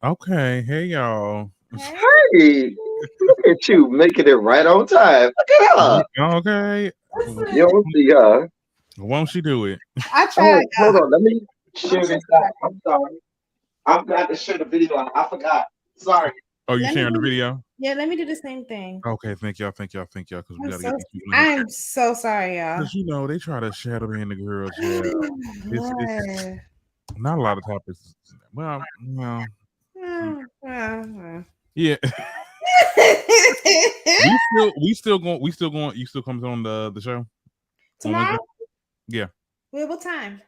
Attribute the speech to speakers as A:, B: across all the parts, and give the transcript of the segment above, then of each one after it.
A: Okay, hey y'all.
B: Hey.
C: Hey, look at you making it right on time. Look at her.
A: Okay,
C: You don't see her.
A: won't she do it?
B: I
C: Oh,
B: tried,
C: hold
B: y'all.
C: on. Let me
B: I'm
C: share
B: so
C: this out.
B: sorry.
C: I'm sorry. I've got to share the video out. I forgot. Sorry.
A: Oh, you
B: Let me
A: sharing the
B: do.
A: video?
B: Yeah, let me do the same thing.
A: Okay, thank y'all, because we gotta get these people in here.
B: I'm so sorry, y'all.
A: Because they try to shadow me in the girls. Yeah, it's
B: Yeah.
A: not a lot of topics. Well, mm, yeah. You still comes on the show on Wednesday?
B: Tomorrow?
A: Yeah.
B: Wait, what time?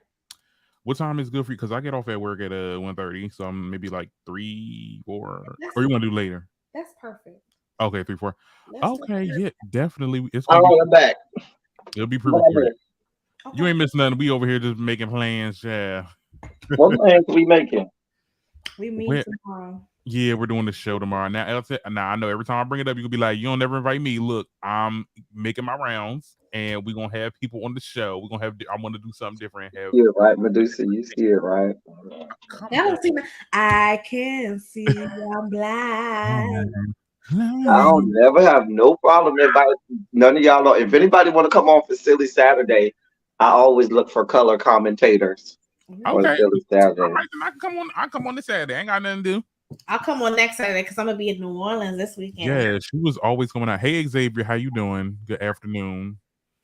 A: What time is good for you? Because I get off at work at 1:30, so I'm maybe like 3, 4,
B: That's
A: or you want to do later?
B: that's perfect.
A: Okay, 3, 4.
B: Let's do
A: Okay, yeah, definitely. It's
C: All
A: gonna be.
C: right, I'm back.
A: It'll be
C: What I
A: pre-recorded.
C: miss?
A: You
B: okay.
A: ain't missing nothing. We over here just making plans. Yeah.
C: What plans we making?
B: We meet
A: Well,
B: tomorrow.
A: yeah, we're doing the show tomorrow. Now I know every time I bring it up, you gonna be like, "You don't never invite me." Look, I'm making my rounds, and we're gonna have people on the show. We're gonna have. I want to do something different. Have
C: See it right, Medusa. You see it right.
A: come
B: Y'all
A: on.
B: don't see me. I can see I'm blind.
C: I don't never have no problem inviting none of y'all. If anybody want to come on for Silly Saturday, I always look for color commentators on
A: Okay,
B: Ooh.
C: Silly
A: all
C: Saturday.
A: right. Then I can come on. I come on this Saturday. I ain't got nothing to do.
B: I'll come on next Saturday because I'm gonna be in New Orleans this weekend.
A: Yeah, she was always coming out. Hey Xavier, how you doing? Good afternoon,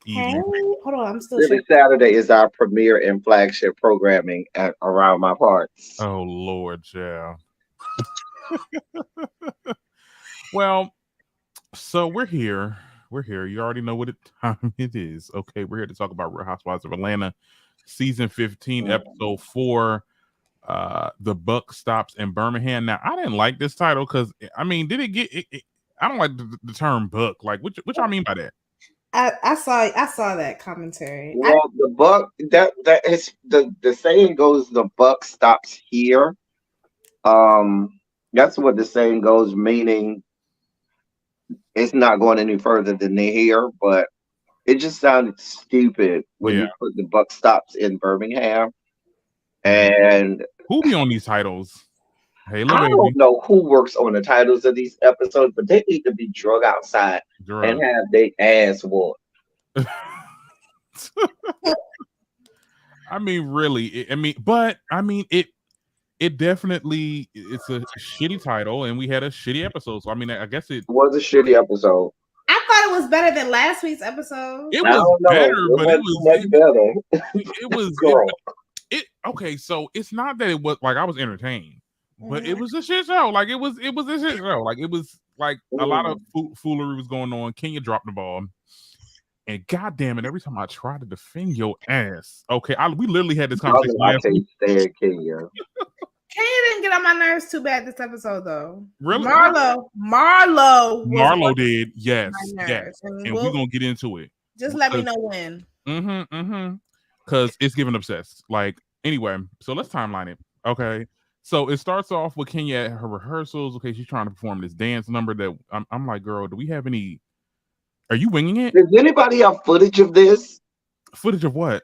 B: Hey,
A: evening.
B: hold on, I'm still
C: Silly
B: shaking.
C: Saturday is our premiere and flagship programming around my parts.
A: Oh Lord, yeah. Well, so we're here. We're here. You already know what time it is. Okay, we're here to talk about Real Housewives of Atlanta, season 15, episode 4. The buck stops in Birmingham. Now, I didn't like this title because I mean, did it get? I don't like the term "buck." Like, which I mean by that?
B: I saw that commentary.
C: Well, the buck that is the saying goes the buck stops here. Um, that's what the saying goes, meaning it's not going any further than here. But it just sounded stupid when
A: Yeah.
C: you put the buck stops in Birmingham.
A: Mm.
C: And
A: Who be on these titles? Halo
C: I
A: baby,
C: don't know who works on the titles of these episodes, but they need to be drug outside and
A: drug.
C: have their ass whooped.
A: I mean, really. It definitely it's a shitty title, and we had a shitty episode. So I mean, I guess it
C: It was a shitty episode.
B: I thought it was better than last week's episode.
A: it
C: I
A: was
C: don't know.
A: better,
C: It
A: but it
C: wasn't too
A: was
C: much better.
A: it was
C: Girl.
A: it okay. So it's not that it was like I was entertained, but it
B: Mhm.
A: was a shit show. Like it was a shit show. Like it was like a lot of
C: Mm.
A: foolery was going on. Kenya dropped the ball. And goddamn it, every time I try to defend your ass, okay, we literally had this
C: Y'all
A: conversation
C: know I
A: last week.
C: can't stand Kenya.
B: Kenya didn't get on my nerves too bad this episode though.
A: Really,
B: Marlo was
A: Marlo
B: on
A: did,
B: my
A: yes,
B: nerves, and
A: and we're
B: we'll
A: gonna get into it
B: just let me
A: because
B: know when.
A: because it's giving obsessed. Like anyway, so let's timeline it. Okay, so it starts off with Kenya at her rehearsals. Okay, she's trying to perform this dance number that I'm like, girl, do we have any? Are you winging it?
C: Does anybody have footage of this?
A: Footage of what?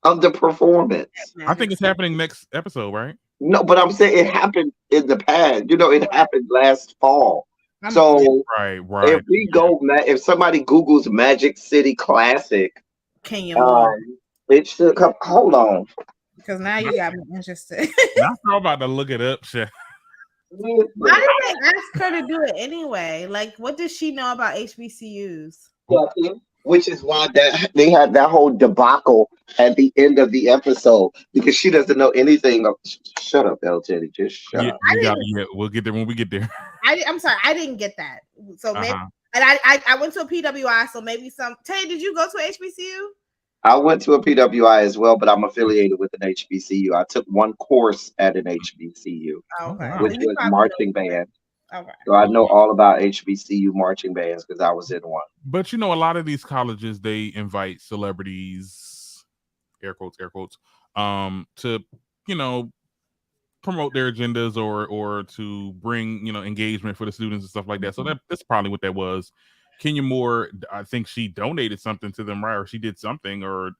C: Of the performance?
A: I
B: Magic.
A: think it's happening next episode, right?
C: No, but I'm saying it happened in the past. It happened last fall.
B: I'm
A: Yeah,
C: So
A: right,
C: if
A: right.
C: we go, if somebody Googles Magic City Classic,
B: Kenya won
C: um, it should come. Hold on.
B: because now you got me interested.
A: Now I'm about to look it up. Shit.
B: Why
C: Listen,
B: did they ask her to do it anyway? Like, what does she know about HBCUs?
C: nothing, which is why that they had that whole debacle at the end of the episode because she doesn't know anything. Shut up, El Teddy. Just shut
A: Yeah,
C: up.
B: I
A: we got.
B: didn't.
A: Yeah, we'll get there when we get there.
B: I'm sorry, I didn't get that. So
A: Uh
B: maybe,
A: huh.
B: and I went to a PWI, so maybe some. Tay, did you go to HBCU?
C: I went to a PWI as well, but I'm affiliated with an HBCU. I took one course at an HBCU,
B: Oh,
A: Oh
B: okay,
C: which
A: wow.
B: then you
C: was
B: probably
C: marching
B: know.
C: band.
B: Okay.
C: So I
A: Oh,
C: know all about HBCU marching bands because I was in one.
A: but a lot of these colleges they invite celebrities, air quotes, to you know promote their agendas or to bring engagement for the students and stuff like that. So that's probably what that was. Kenya Moore, I think she donated something to them, right? Or she did something, or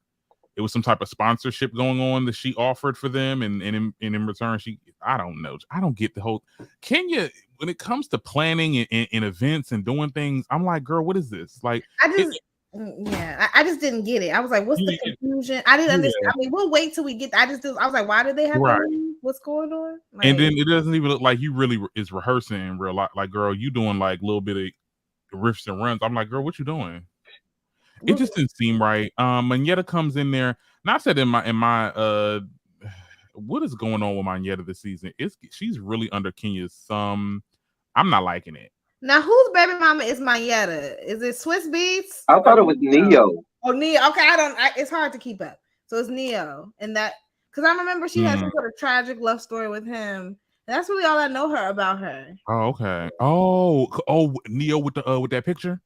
A: it was some type of sponsorship going on that she offered for them, and in return, I don't know. I don't get the whole Kenya when it comes to planning and events and doing things. I'm like, girl, what is this? Like,
B: I just didn't get it. I was like, what's the confusion? I didn't understand. I mean, we'll wait till we get. I was like, why did they have to leave? What's going on? Like,
A: and then it doesn't even look like you really is rehearsing in real life. Like, girl, you doing like a little bit of riffs and runs. I'm like, girl, what you doing? It just didn't seem right. Manetta comes in there. And I said in my what is going on with Manetta this season? She's really under Kenya's thumb. I'm not liking it.
B: Now, whose baby mama is Manetta? Is it Swiss Beats?
C: I thought it was Neo.
B: Oh, Neo. Okay, it's hard to keep up. So it's Neo, and that because I remember she had some sort of tragic love story with him. That's really all I know about her.
A: Oh, okay. Oh, Neo with that picture.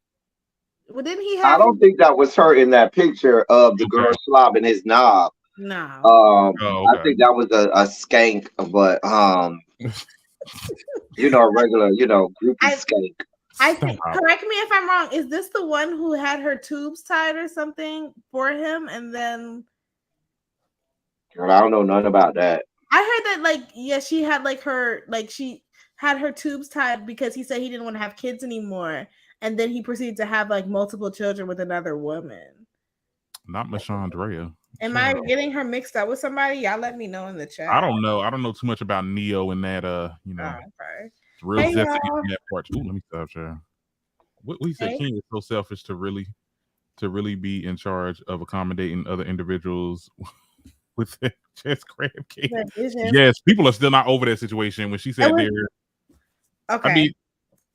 B: Well, didn't he have?
C: I don't think that was her in that picture of the girl slobbing his knob.
B: No.
C: I think that was a skank, but a regular, groupie skank.
B: I think. Correct me if I'm wrong. Is this the one who had her tubes tied or something for him, and then?
C: Girl, I don't know nothing about that.
B: I heard that, she had she had her tubes tied because he said he didn't want to have kids anymore. And then he proceeded to have multiple children with another woman.
A: Not Miss Andrea.
B: Am I getting her mixed up with somebody? Y'all let me know in the chat.
A: I don't know. I don't know too much about Neo and that.
B: Okay.
A: Real zesty in that part. Ooh, let me stop there. What we said, King is so selfish to really be in charge of accommodating other individuals with their chest crab cake. Yes, people are still not over that situation when she said there.
B: Okay.
A: I mean,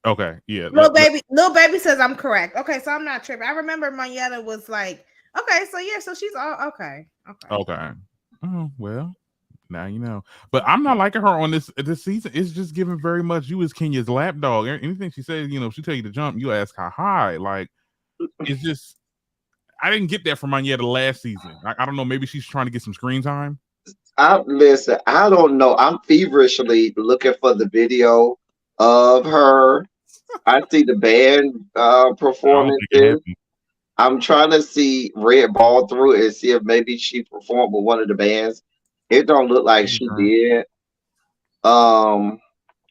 A: okay, yeah.
B: Lil baby says I'm correct. Okay, so I'm not tripping. I remember Manetta was like, okay, so she's all okay.
A: Okay. Oh well, now you know. But I'm not liking her on this season. It's just giving very much you as Kenya's lapdog. Anything she says, she tell you to jump, you ask how high. Like, it's just I didn't get that from Manetta last season. I don't know. Maybe she's trying to get some screen time.
C: Listen, I don't know. I'm feverishly looking for the video of her. I see the band performances. I'm trying to see Red Ball through it and see if maybe she performed with one of the bands. It don't look like she did. I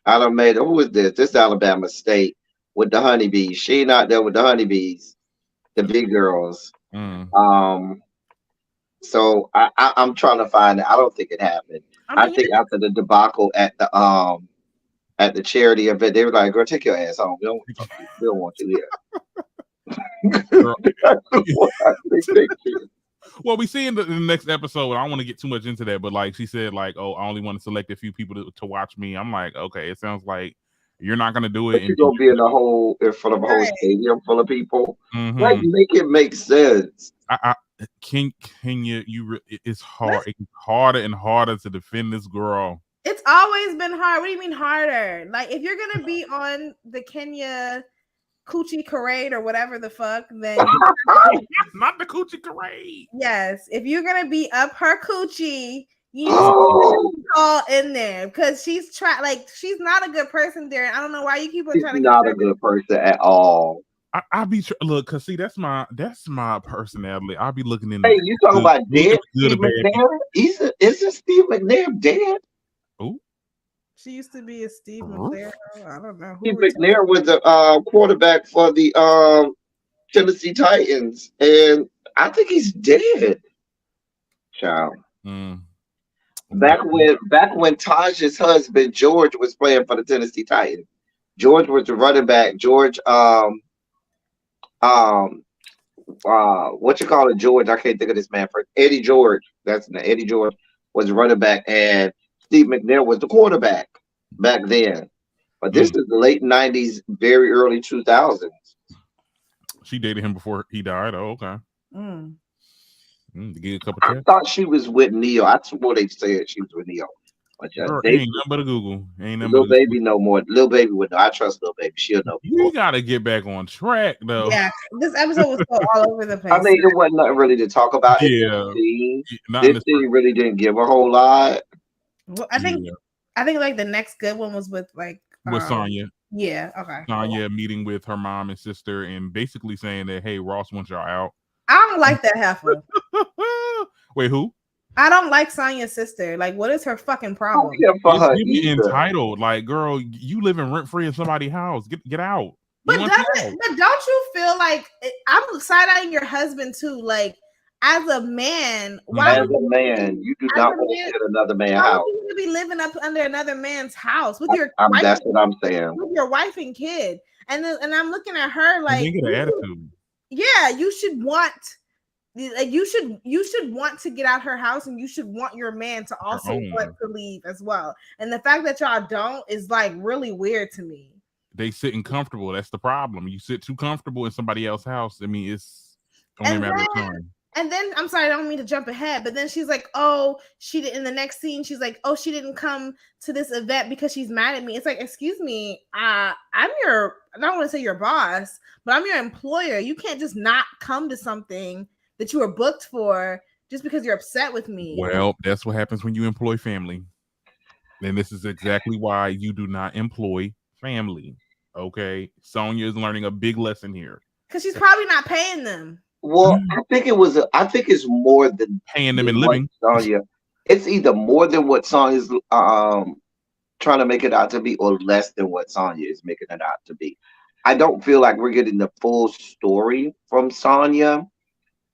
C: done made who is this? This Alabama State with the honeybees. She not there with the honeybees, the big girls. So I'm trying to find it. I don't think it happened. I think after the debacle at the charity event, they were like, "Girl, take your ass home. We don't want you here."
A: Well, we see in the next episode. I don't want to get too much into that, but she said, "Oh, I only want to select a few people to watch me." I'm like, okay, it sounds like you're not gonna do it.
C: You're gonna be in front of a whole stadium full of people. Like, make it make sense.
A: Kenya, it's hard. It's harder and harder to defend this girl.
B: It's always been hard. What do you mean harder? Like, if you're gonna be on the Kenya Coochie Parade or whatever the fuck, then
A: not the Coochie Parade.
B: Yes, if you're gonna be up her coochie, you need to call in there because she's she's not a good person, Darren. I don't know why you keep on trying to.
C: She's not a good person at all.
A: I'll be look, cause see, that's my personality. I'll be looking in.
C: Hey, you talking about dead Steve McNair? Isn't Steve McNair dead?
A: Oh,
B: she used to be a Steve McNair. I don't know.
C: Steve McNair was the quarterback for the Tennessee Titans, and I think he's dead. Child. Back when Taj's husband George was playing for the Tennessee Titans, George was the running back. George, what you call it, George? I can't think of this man. For Eddie George, Eddie George was running back, and Steve McNair was the quarterback back then. But this is the late '90s, very early 2000s.
A: She dated him before he died. Oh, okay. To get a couple.
C: I thought she was with Neo. I swore they said she was with Neo. But
A: ain't nothing but a Google. Ain't nothing.
C: Lil Baby no more. Lil Baby would know. I trust Lil Baby. She'll know.
A: You gotta get back on track though.
B: Yeah, this episode was so all over the place.
C: I mean, there wasn't nothing really to talk about.
A: Yeah,
C: this scene really didn't give a whole lot.
B: Well, I think like the next good one was with
A: Sonya.
B: Yeah, okay.
A: Sonya meeting with her mom and sister and basically saying that, hey, Ross wants y'all out.
B: I don't like that heifer.
A: Wait, who?
B: I don't like Sonya's sister. Like, what is her fucking
C: I don't
B: problem?
C: care for
A: It's
C: her
A: giving
C: either.
A: entitled. Like, girl, you living rent free in somebody's house. Get out. We
B: But
A: want you out.
B: don't you feel like I'm side eyeing your husband too? Like, as a man, why
C: As
B: would
C: a man, you do
B: as
C: not
B: a
C: want to
B: man,
C: sit in another man's
B: why
C: house.
B: would you be living up under another man's house with your wife?
C: That's what I'm saying.
B: With your wife and kid, and I'm looking at her
A: And
B: like,
A: they get an attitude.
B: yeah, you should want. Like you should want to get out her house, and you should want your man to also want to leave as well. And the fact that y'all don't is like really weird to me.
A: They sitting comfortable. That's the problem. You sit too comfortable in somebody else's house. I mean, it's only a matter of time.
B: And then I'm sorry, I don't mean to jump ahead, but then she's like, "Oh, she did." In the next scene, she's like, "Oh, she didn't come to this event because she's mad at me." It's like, excuse me, I'm your, I don't want to say your boss, but I'm your employer. You can't just not come to something that you were booked for just because you're upset with me.
A: Well, that's what happens when you employ family. And this is exactly why you do not employ family. Okay, Sonya is learning a big lesson here
B: because she's probably not paying them.
C: Well, I think it's more than
A: paying them and living.
C: Sonya, it's either more than what Sonya's trying to make it out to be, or less than what Sonya is making it out to be. I don't feel like we're getting the full story from Sonya.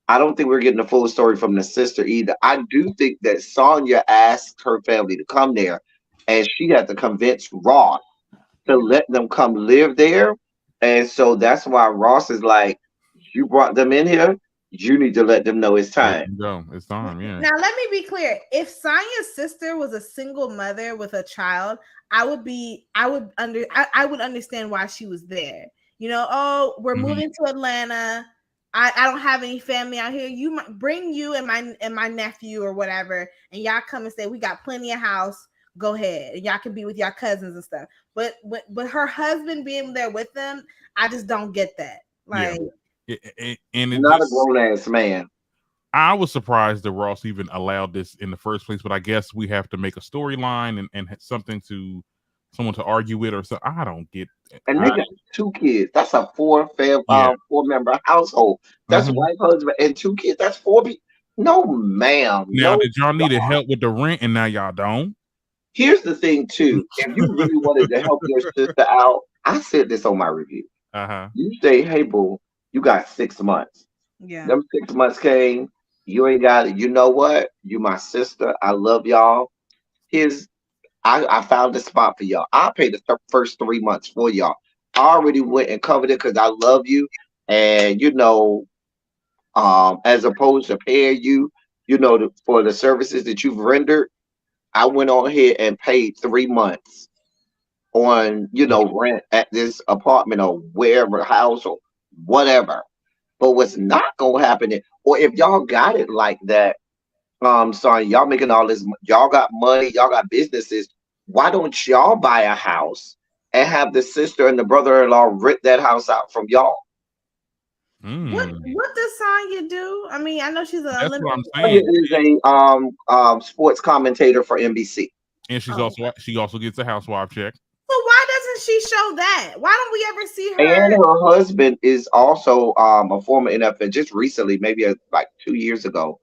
C: I don't think we're getting the full story from the sister either. I do think that Sonya asked her family to come there, and she had to convince Ross to let them come live there. And so that's why Ross is like, you brought them in here, you need to let them know it's time.
A: Go. It's time, yeah.
B: Now let me be clear. If Sonya's sister was a single mother with a child, I would understand why she was there. You know, oh, we're moving to Atlanta. I don't have any family out here. You might bring you and my nephew or whatever, and y'all come and say we got plenty of house. Go ahead, and y'all can be with your cousins and stuff. But her husband being there with them, I just don't get that. Like,
A: and
C: not a grown ass man.
A: I was surprised that Ross even allowed this in the first place, but I guess we have to make a storyline and something to someone to argue with or so. I don't get it.
C: And they got 2 kids. That's a 4-member household. That's wife, husband, and 2 kids. That's 4 people. No, ma'am.
A: Now,
C: no,
A: did y'all need help with the rent and now y'all don't?
C: Here's the thing, too. If you really wanted to help your sister out, I said this on my review. You say, hey, boo, you got 6 months.
B: Yeah.
C: Them 6 months came. You ain't got it. You know what? You my sister. I love y'all. I found a spot for y'all. I'll pay the first 3 months for y'all. I already went and covered it because I love you. And, as opposed to paying you, for the services that you've rendered, I went on here and paid 3 months on, rent at this apartment or wherever house or whatever. But what's not gonna happen or if y'all got it like that, sorry, y'all making all this, y'all got money, y'all got businesses. Why don't y'all buy a house and have the sister and the brother-in-law rent that house out from y'all?
B: What does Sonya do? I mean, I know she's
A: That's
B: Olympic.
A: what I'm saying.
C: Is a sports commentator for NBC,
A: and she also gets a housewife check.
B: So why doesn't she show that? Why don't we ever see her?
C: And her husband is also a former NFL. Just recently, maybe like 2 years ago,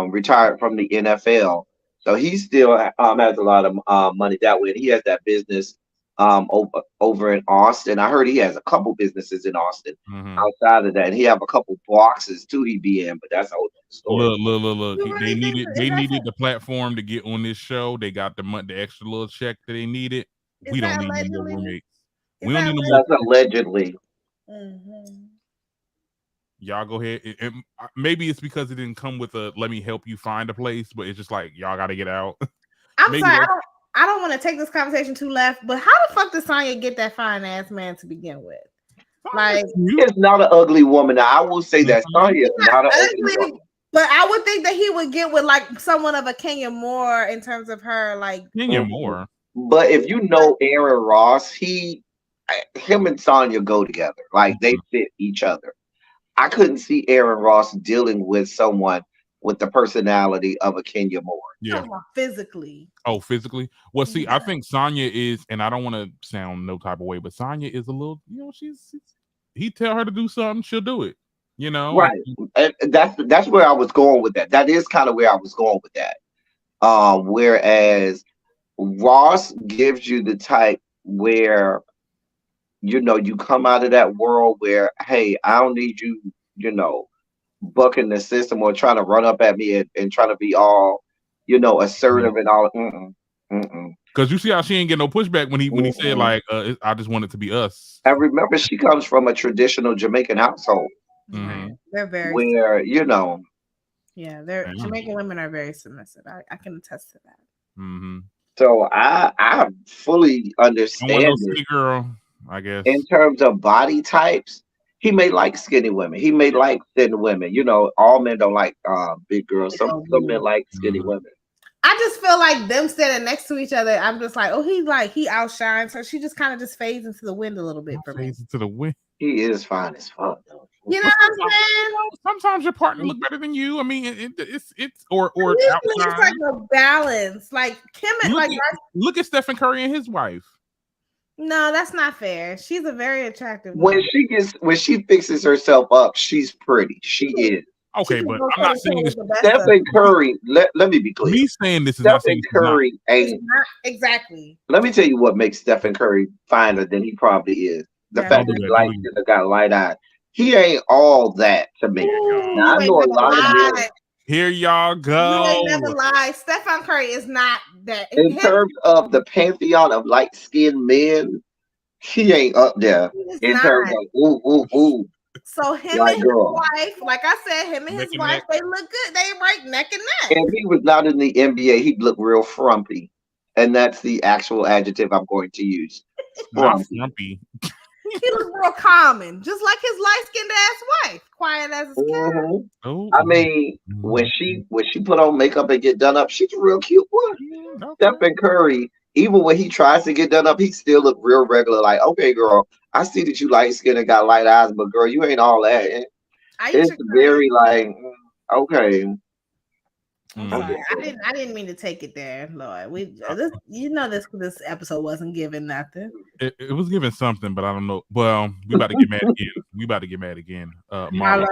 C: retired from the NFL. So he still has a lot of money that way. He has that business over in Austin. I heard he has a couple businesses in Austin. Outside of that, and he have a couple boxes too. He be in, but that's a whole story.
A: Look. They needed the platform to get on this show. They got the extra little check that they needed. We don't need no more roommates. We don't need no more.
C: That's allegedly.
A: Y'all go ahead. And maybe it's because it didn't come with a let me help you find a place, but it's just like y'all got to get out.
B: I'm sorry. I don't want to take this conversation too left, but how the fuck did Sonya get that fine ass man to begin with? Like,
C: it's not an ugly woman. I will say that Sonya is not an ugly woman.
B: But I would think that he would get with like someone of a Kenya Moore in terms of her, like
A: Kenya Moore.
C: But if you know Aaron Ross, him and Sonya go together. Like they fit each other. I couldn't see Aaron Ross dealing with someone with the personality of a Kenya Moore.
A: Yeah,
B: physically.
A: Oh, physically. Well, see, I think Sonya is, and I don't want to sound no type of way, but Sonya is a little, he tell her to do something, she'll do it. You know,
C: Right. And that's where I was going with that. That is kind of where I was going with that. Whereas Ross gives you the type where you come out of that world where, hey, I don't need you, you know, bucking the system or trying to run up at me and trying to be all, assertive and all. Mm-mm.
A: because you see how she ain't get no pushback when he said
C: Mm-mm.
A: like, I just want it to be us.
C: And remember, she comes from a traditional Jamaican household
B: Right.
A: Mm-hmm.
B: They're very
C: where,
B: yeah, they're
A: Yeah.
B: Jamaican women are very submissive. I can attest to that.
A: Mm-hmm.
C: so I fully
A: Don't want no
C: understand it.
A: city girl, I
C: In
A: guess.
C: terms of body types, he may like skinny women. He may like thin women. All men don't like big girls.
B: Big
C: Some
B: old
C: some men
B: booty.
C: like skinny
A: Mm-hmm.
C: women.
B: I just feel like them standing next to each other. I'm just like, oh, he outshines her. She just kind of just fades into the wind a little bit for me.
A: Face into the wind.
C: He is fine as fuck though.
B: You know
A: But
B: what I'm saying?
A: sometimes your partner look better than you. I mean, it's or
B: Usually it's
A: outshine.
B: like a balance. Like Kim,
A: Look
B: like
A: at look at Stephen Curry and his wife.
B: no, that's not fair. She's a very attractive
C: When
B: woman.
C: she fixes herself up, she's pretty. She is.
B: She
A: Okay,
B: can
A: but
B: go
A: I'm
B: toe
A: not
B: to toe
A: saying this.
B: with the best of
C: Stephen
B: them.
C: Curry, let me be clear.
A: Me saying this is not saying
C: Stephen
A: she's not.
C: Curry
B: It's
C: ain't.
B: not exactly.
C: Let me tell you what makes Stephen Curry finer than he probably is. The
B: Yeah.
C: fact
A: Don't
C: that
A: do
C: he
A: that. Don't
C: likes
A: do
C: it, got light eyes. He ain't all that to me.
B: Ooh,
C: Now I
B: you ain't
C: know a
B: never
C: lot of men.
B: lied.
A: Here y'all
B: You ain't
A: go.
B: never lied. Stephen Curry is not that.
C: In terms of the pantheon of light skinned men, he ain't up there
B: He is
C: in
B: not.
C: terms of ooh, ooh, ooh,
B: So him
C: like
B: and his
C: girl.
B: wife, like I said, him and
A: Neck
B: his
A: and
B: wife,
A: neck.
B: they look good. They right neck and neck.
C: If he was not in the NBA, he'd look real frumpy. And that's the actual adjective I'm going to use.
A: Not
C: Frumpy.
A: frumpy.
B: He look real common, just like his light skinned ass wife, quiet as a cat.
C: hmm
A: Oh,
C: I mean, when she put on makeup and get done up, she's a real cute one.
A: okay.
C: Stephen Curry, even when he tries to get done up, he still look real regular. Like, okay, girl, I see that you light skinned and got light eyes, but girl, you ain't all that. It's
B: Aisha Curry.
C: very like, okay.
B: I'm
C: I'm
A: Mm.
B: sorry.
C: just
B: I
C: saying.
B: didn't. I didn't mean to take it there, Lord. This episode wasn't giving nothing.
A: It was giving something, but I don't know. Well, we about to get mad again. We about to get mad again. Marlo.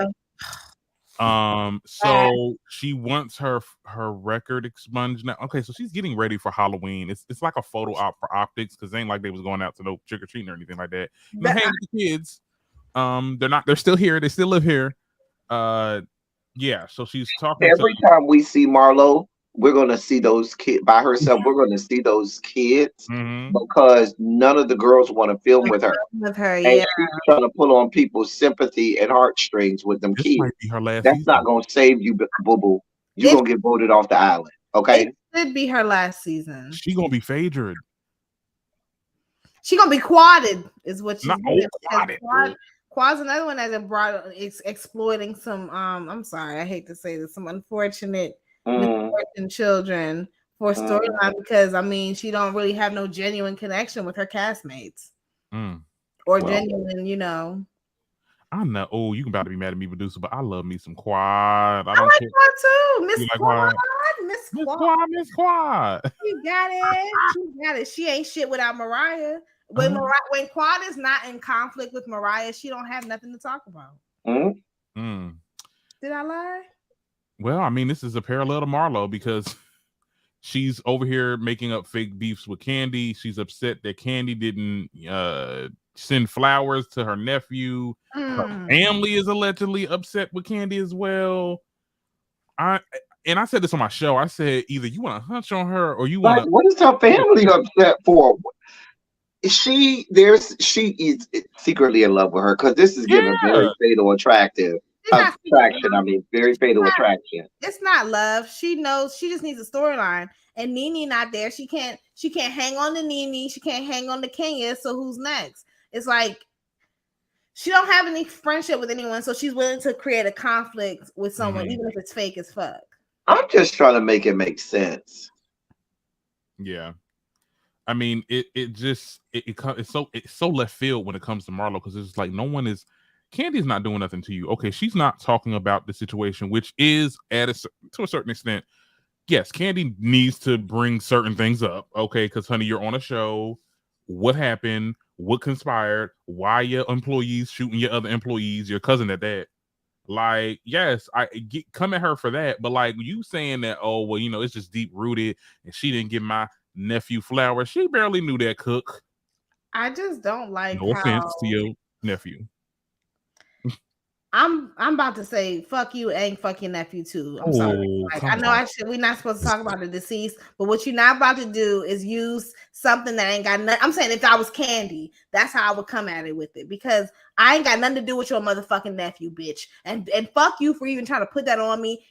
B: Marlo.
A: So she wants her record expunged now. Okay, so she's getting ready for Halloween. It's like a photo op for optics because it ain't like they was going out to no trick or treating or anything like that. You know, hey, the kids, they're still here. They still live here. Yeah. So she's talking to.
C: Every time we see Marlo, we're gonna see those kids by herself. We're gonna see those kids
A: Mhm.
C: because none of the girls want to film with her,
B: With her,
C: and
B: yeah.
C: she's trying to pull on people's sympathy and heartstrings with them
A: This
C: kids.
A: might be her last
C: That's not
A: season.
C: gonna save you, boo boo. You're
B: It,
C: gonna get voted off the island. Okay.
B: it should be her last season.
A: She gonna be Phaedra.
B: She gonna be quadded, is what she's
A: Not
B: doing.
A: quadded.
B: Quad's another one that brought exploiting some. I'm sorry, I hate to say this, some unfortunate
C: Mm,
B: misfortune children for storyline because I mean she don't really have no genuine connection with her castmates or
C: well,
B: genuine,
A: I know. Oh, you can about to be mad at me, producer, but I love me some Quad. I
B: I
A: don't
B: like
A: care.
B: Quad too,
A: You
B: Miss
A: like
B: Quad,
A: Quad?
B: Miss
A: Miss
B: Quad.
A: Quad, Miss Quad.
B: She got it. She got it. She ain't shit without Mariah. When Quad is not in conflict with Mariah, she don't have nothing to talk about. Did I lie?
A: Well, I mean, this is a parallel to Marlo because she's over here making up fake beefs with Candy. She's upset that Candy didn't send flowers to her nephew. Her family is allegedly upset with Candy as well. I said this on my show. I said either you want to hunch on her or you want to.
C: what is her family upset for? She is secretly in love with her because this is giving very fatal attraction. I mean, very fatal attraction.
B: It's not love. She knows she just needs a storyline. And Nene not there. She can't hang on to Nene. She can't hang on to Kenya. So who's next? It's like she don't have any friendship with anyone, so she's willing to create a conflict with someone, even if it's fake as fuck.
C: I'm just trying to make it make sense.
A: Yeah. I mean, it's so left field when it comes to Marlo because it's like Candy's not doing nothing to you. Okay, she's not talking about the situation, which is to a certain extent. Yes, Candy needs to bring certain things up. Okay, because honey, you're on a show. What happened? What conspired? Why your employees shooting your other employees? Your cousin at that. Like, yes, come at her for that, but like you saying that, oh well, it's just deep rooted, and she didn't give my nephew flowers. She barely knew that cook.
B: I just don't like
A: No offense to
B: how
A: your nephew.
B: I'm about to say fuck you and fuck your nephew too. I'm sorry.
A: Oh,
B: Like,
A: come
B: I know
A: on.
B: we're not supposed to talk about the deceased, but what you're not about to do is use something that ain't got nothing. I'm saying if I was Candy, that's how I would come at it with it, because I ain't got nothing to do with your motherfucking nephew, bitch. And fuck you for even trying to put that on me.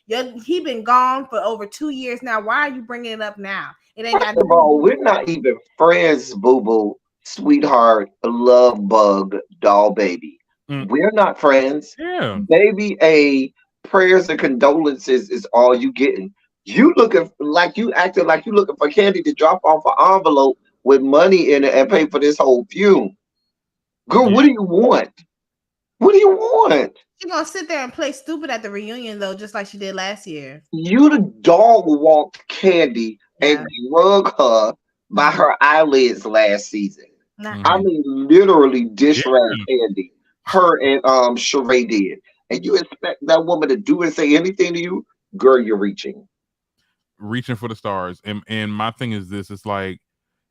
B: He been gone for over 2 years now. Why are you bringing it up now? It ain't got
C: First of all, we're not even friends, boo boo, sweetheart, love bug, doll baby.
A: Mm.
C: We're not friends.
A: Yeah.
C: Baby A, prayers and condolences is all you getting. You acting like you looking for Candy to drop off an envelope with money in it and pay for this whole fume. Girl,
A: Yeah.
C: what do you want? What do you want?
B: She gonna sit there and play stupid at the reunion though, just like she did last year.
C: You the dog walked Candy and
B: Yeah.
C: drug her by her eyelids last season. I
A: Mhm.
C: mean, literally dish
A: Yeah.
C: rag Candy. Her and Sheree did. And you expect that woman to do and say anything to you? Girl, you're reaching.
A: Reaching for the stars. And my thing is this, it's like,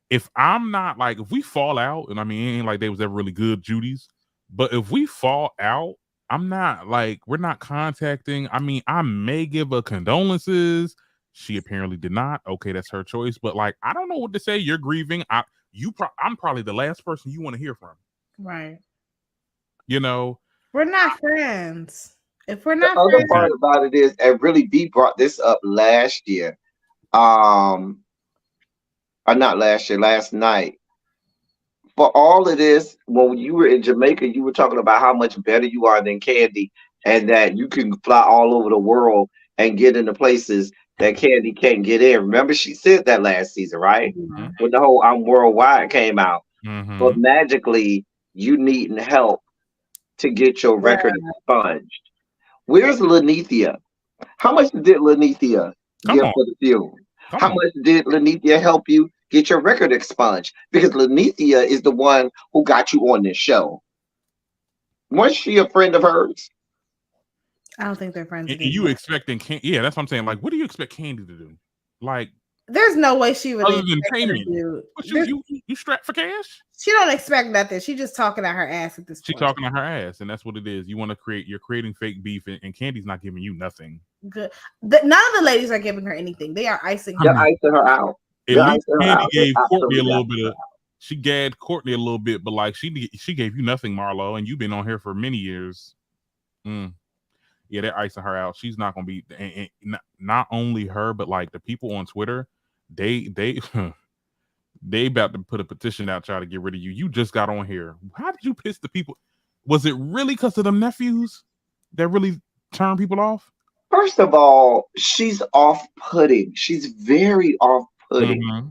A: if I'm not like, if we fall out, and I mean, it ain't like they was ever really good Judy's, but if we fall out, I'm not like, we're not contacting. I mean, I may give her condolences. She apparently did not. Okay, that's her choice. But like, I don't know what to say. You're grieving. I'm probably the last person you want to hear from.
B: Right.
A: You know,
B: We're not friends. If we're
C: The
B: not
C: other
B: friends,
C: part about it is, and really B brought this up last year. Or not last year, last night. For all of this, when you were in Jamaica, you were talking about how much better you are than Candy, and that you can fly all over the world and get into places that Candy can't get in. Remember, she said that last season, right?
B: Mhm.
C: When the whole "I'm Worldwide" came out. But
A: mm-hmm.
C: magically, you needing help to get your
B: Yeah.
C: record expunged. Where's Lanithia? How much did Lanithia
A: Come
C: give
A: on,
C: for the fuel?
A: come
C: How
A: on.
C: much did Lanithia help you get your record expunged? Because Lanithia is the one who got you on this show. Was she a friend of hers?
B: I don't think they're friends
A: And
B: anymore.
A: you expecting yeah, that's what I'm saying. Like, what do you expect Candy to do? Like,
B: There's no way she really
A: other than
B: expects her to
A: payment.
B: do.
A: What you strapped for cash?
B: She don't expect nothing. She just talking out her ass at this
A: She
B: point.
A: talking to her ass, and that's what it is. You're creating fake beef, and Candy's not giving you nothing.
B: Good. None of the ladies are giving her anything. They are icing her.
C: They're icing her out.
A: At
C: They're
A: least
C: icing her
A: Candy
C: out. They're
A: gave Courtney a
C: absolutely
A: little
C: icing
A: bit
C: her
A: of.
C: out.
A: She gagged Courtney a little bit, but like she gave you nothing, Marlo, and you've been on here for many years. Yeah, they're icing her out. She's not gonna be. And not only her, but like the people on Twitter, they they about to put a petition out trying to get rid of you. You just got on here. How did you piss the people? Was it really because of them nephews that really turned people off?
C: First of all, she's off-putting. She's very off-putting.
A: Mm-hmm.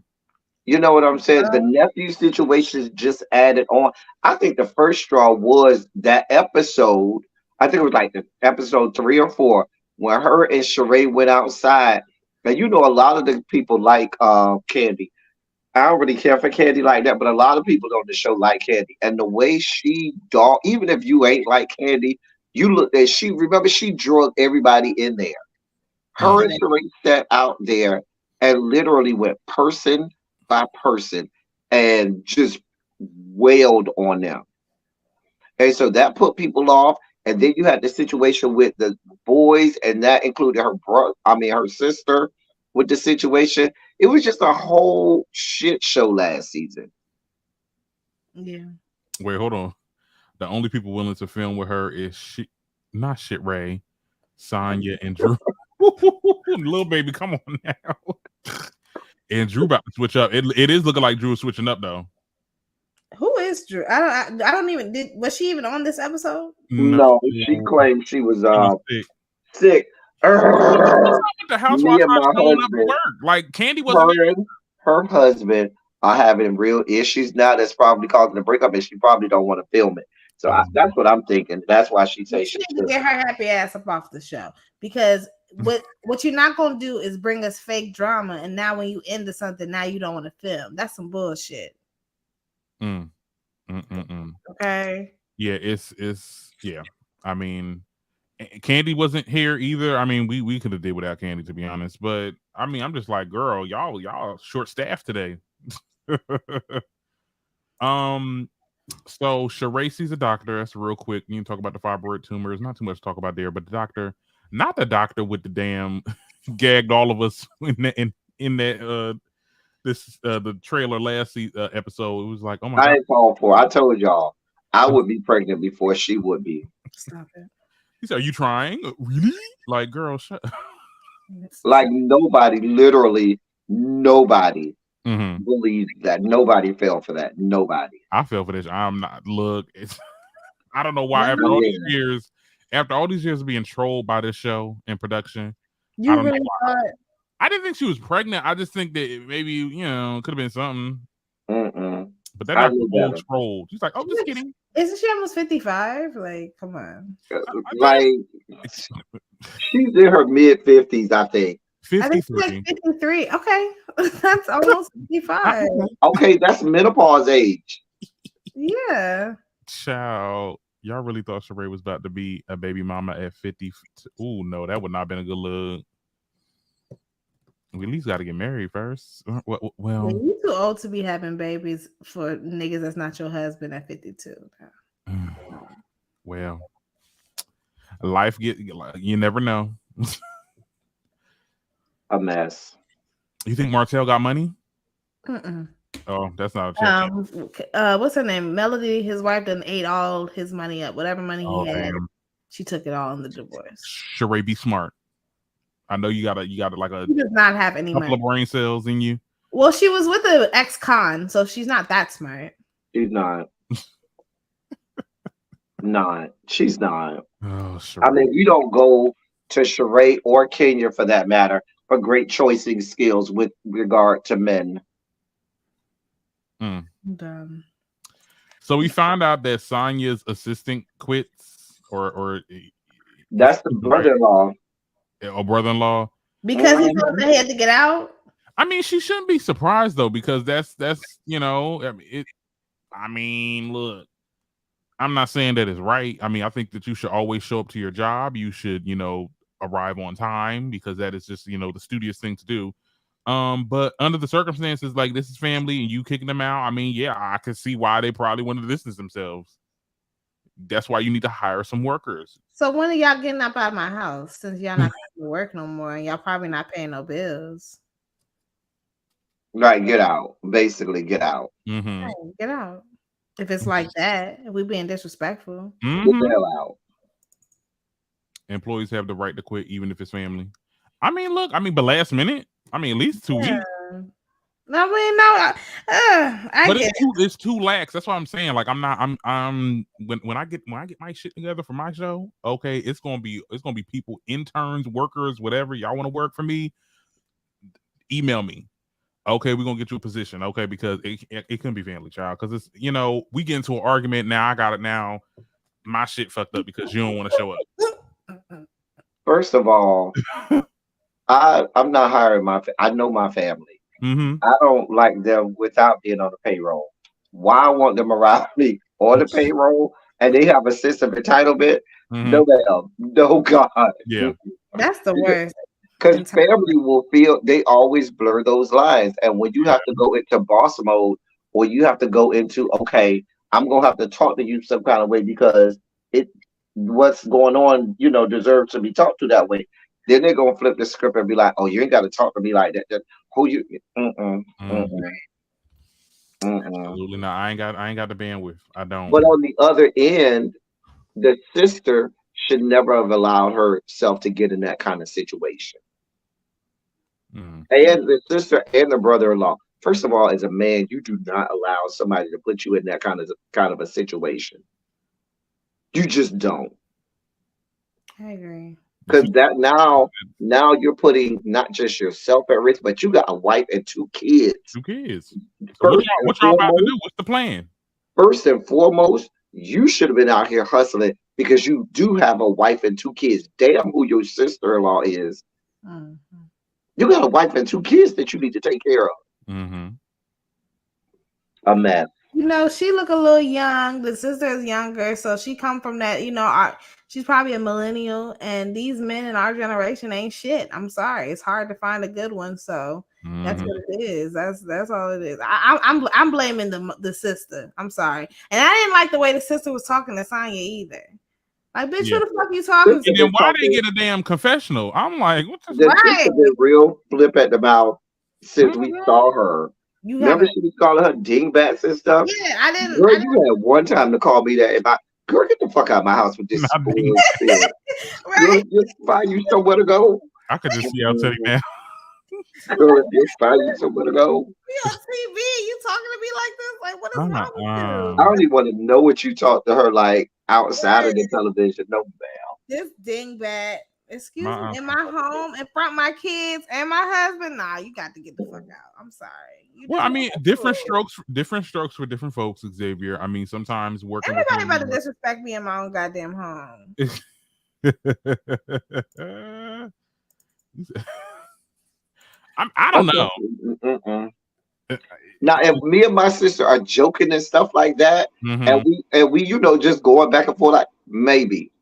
C: You know what I'm saying? The nephew situation is just added on. I think the first straw was that episode. I think it was like the episode 3 or 4 when her and Sheree went outside. And you know, a lot of the people like Candy. I don't really care for Candy like that, but a lot of people on the show like Candy. And the way she dog, even if you ain't like Candy, you look at she drug everybody in there. Her and Sheree sat out there and literally went person by person and just wailed on them. And so that put people off. And then you had the situation with the boys, and that included her brother, her sister with the situation. It was just a whole shit show last season.
B: Yeah.
A: Wait, hold on. The only people willing to film with her is not shit Ray, Sonya, and Drew. Little baby, come on now. And Drew about to switch up. It is looking like Drew is switching up though.
B: Who is Drew? I don't even was she even on this episode?
C: No, she claimed she was
A: sick.
C: sick.
A: The housewives
C: Me and
A: not
C: my
A: showing up at
C: husband,
A: work. Like Candy wasn't
C: her and her husband are having real issues now. That's probably causing a breakup, and she probably don't want to film it. So that's what I'm thinking. That's why she says
B: She
C: she's
B: need to get her happy ass up off the show, because what you're not gonna do is bring us fake drama, and now when you into something, now you don't want to film. That's some bullshit.
A: Okay.
B: Okay.
A: Yeah, it's yeah. I mean, Candy wasn't here either. I mean, we could have did without Candy, to be honest. But I mean, I'm just like, girl, y'all short staffed today. So Sheree sees a doctor. That's real quick. You can talk about the fibroid tumors. Not too much to talk about there, but the doctor, not the doctor with the damn gagged all of us in that the trailer last episode. It was like, oh my
C: I
A: god.
C: ain't called for. I told y'all I would be pregnant before she would be.
B: Stop it.
A: He said, "Are you trying? Really? Like, girl, shut."
C: Like nobody, literally nobody
A: Mm-hmm.
C: believes that. Nobody fell for that. Nobody.
A: I fell for this. I'm not. Look, it's. I don't know why.
B: No.
A: After all these years of being trolled by this show and production, I
B: You
A: don't
B: really
A: know why.
B: thought?
A: I didn't think she was pregnant. I just think that maybe could have been something.
C: Mm-mm.
A: But then
C: I
A: I
C: knew
A: old
C: better.
A: trolled. She's like, "Oh, just kidding."
B: Isn't she almost 55? Like, come on.
C: Like she's in her mid-50s, I think.
B: I think she's like 53. Okay. That's almost 55.
C: Okay, that's menopause age.
B: Yeah.
A: Child, y'all really thought Sheree was about to be a baby mama at 50? Ooh, no, that would not have been a good look. We at least got to get married first. Well,
B: Yeah, you too old to be having babies for niggas that's not your husband at 52.
A: well, life you never know.
C: A mess.
A: You think Martell got money?
B: Mm-mm.
A: Oh, that's not a check.
B: What's her name? Melody, his wife, done ate all his money up. Whatever money he had,
A: damn.
B: she took it all in the divorce.
A: Sheree, be smart. I know you got like a
B: She does not have any
A: couple
B: money.
A: of brain cells in you.
B: Well, she was with an ex-con, so she's not that smart.
C: She's not. She's not.
A: Oh, Sheree.
C: I mean, you don't go to Sheree or Kenya for that matter for great choicing skills with regard to men.
B: Dumb.
A: So we found out that Sonya's assistant quits, or
C: that's the brother-in-law.
A: Or brother-in-law.
B: Because he thought they had to get out.
A: I mean, she shouldn't be surprised though, because that's I mean, look, I'm not saying that it's right. I mean, I think that you should always show up to your job. You should, arrive on time, because that is just, the studious thing to do. But under the circumstances, like, this is family and you kicking them out, I mean, yeah, I can see why they probably wanted to distance themselves. That's why you need to hire some workers.
B: So when are y'all getting up out of my house, since y'all not going to work no more and y'all probably not paying no bills?
C: Right, get out. Basically, get out.
A: Mm-hmm.
B: Right, get out. If it's like that, if we being disrespectful.
A: Mm-hmm.
C: Get the hell out.
A: Employees have the right to quit, even if it's family. I mean, look, but last minute, at least 2 weeks.
B: No, I
A: but
B: get
A: it's too lax. That's what I'm saying. Like, when I get my shit together for my show, okay, it's gonna be people, interns, workers, whatever. Y'all want to work for me? Email me. Okay, we're gonna get you a position. Okay, because it couldn't be family, child. Because it's we get into an argument now. I got it now. My shit fucked up because you don't want to show up.
C: First of all, I'm not hiring I know my family.
A: Mm-hmm.
C: I don't like them without being on the payroll. Why I want them around me on the payroll and they have a system entitlement? Mm-hmm. No, ma'am. No, God.
A: Yeah.
B: That's the worst.
C: Because family will feel, they always blur those lines. And when you have to go into boss mode, or you have to go into, okay, I'm going to have to talk to you some kind of way because what's going on, deserves to be talked to that way. Then they're going to flip the script and be like, oh, you ain't got to talk to me like that. Who you?
A: Absolutely not. I ain't got the bandwidth. I don't.
C: But on the other end, the sister should never have allowed herself to get in that kind of situation. And the sister and the brother-in-law. First of all, as a man, you do not allow somebody to put you in that kind of a situation. You just don't.
B: I agree.
C: Because that now you're putting not just yourself at risk, but you got a wife and 2 kids.
A: 2 kids. So what y'all about to do? What's the plan?
C: First and foremost, you should have been out here hustling because you do have a wife and 2 kids. Damn who your sister-in-law is. Mm-hmm. You got a wife and 2 kids that you need to take care of.
A: Mm-hmm.
C: A mess.
B: She look a little young. The sister is younger, so she come from that. She's probably a millennial, and these men in our generation ain't shit. I'm sorry, it's hard to find a good one. So that's what it is. That's all it is. I'm blaming the sister. I'm sorry, and I didn't like the way the sister was talking to Sonya either. Like, bitch, who the fuck you talking to?
A: And then why they get a damn confessional? I'm like, what the
C: fuck? Right. Been real flip at the mouth since we saw her. Remember she was calling her dingbats and stuff?
B: Yeah, I didn't.
C: Girl, you had one time to call me that. Girl, get the fuck out of my house with this bullshit. Right. Girl, just find you somewhere to go.
A: I could just see outside now.
C: Girl, just find you somewhere to go.
B: We on TV, you talking to me like this? Like, what is wrong with you?
C: I don't even want to know what you talk to her like outside of the television. No, ma'am.
B: This dingbat, excuse me, in my home, in front of my kids and my husband. Nah, you got to get the fuck out. I'm sorry.
A: Well, I mean, different strokes for different folks, Xavier. I mean, sometimes working.
B: Everybody about to disrespect me in my own goddamn home.
A: I don't know.
C: Now, if me and my sister are joking and stuff like that, and we, just going back and forth, like maybe,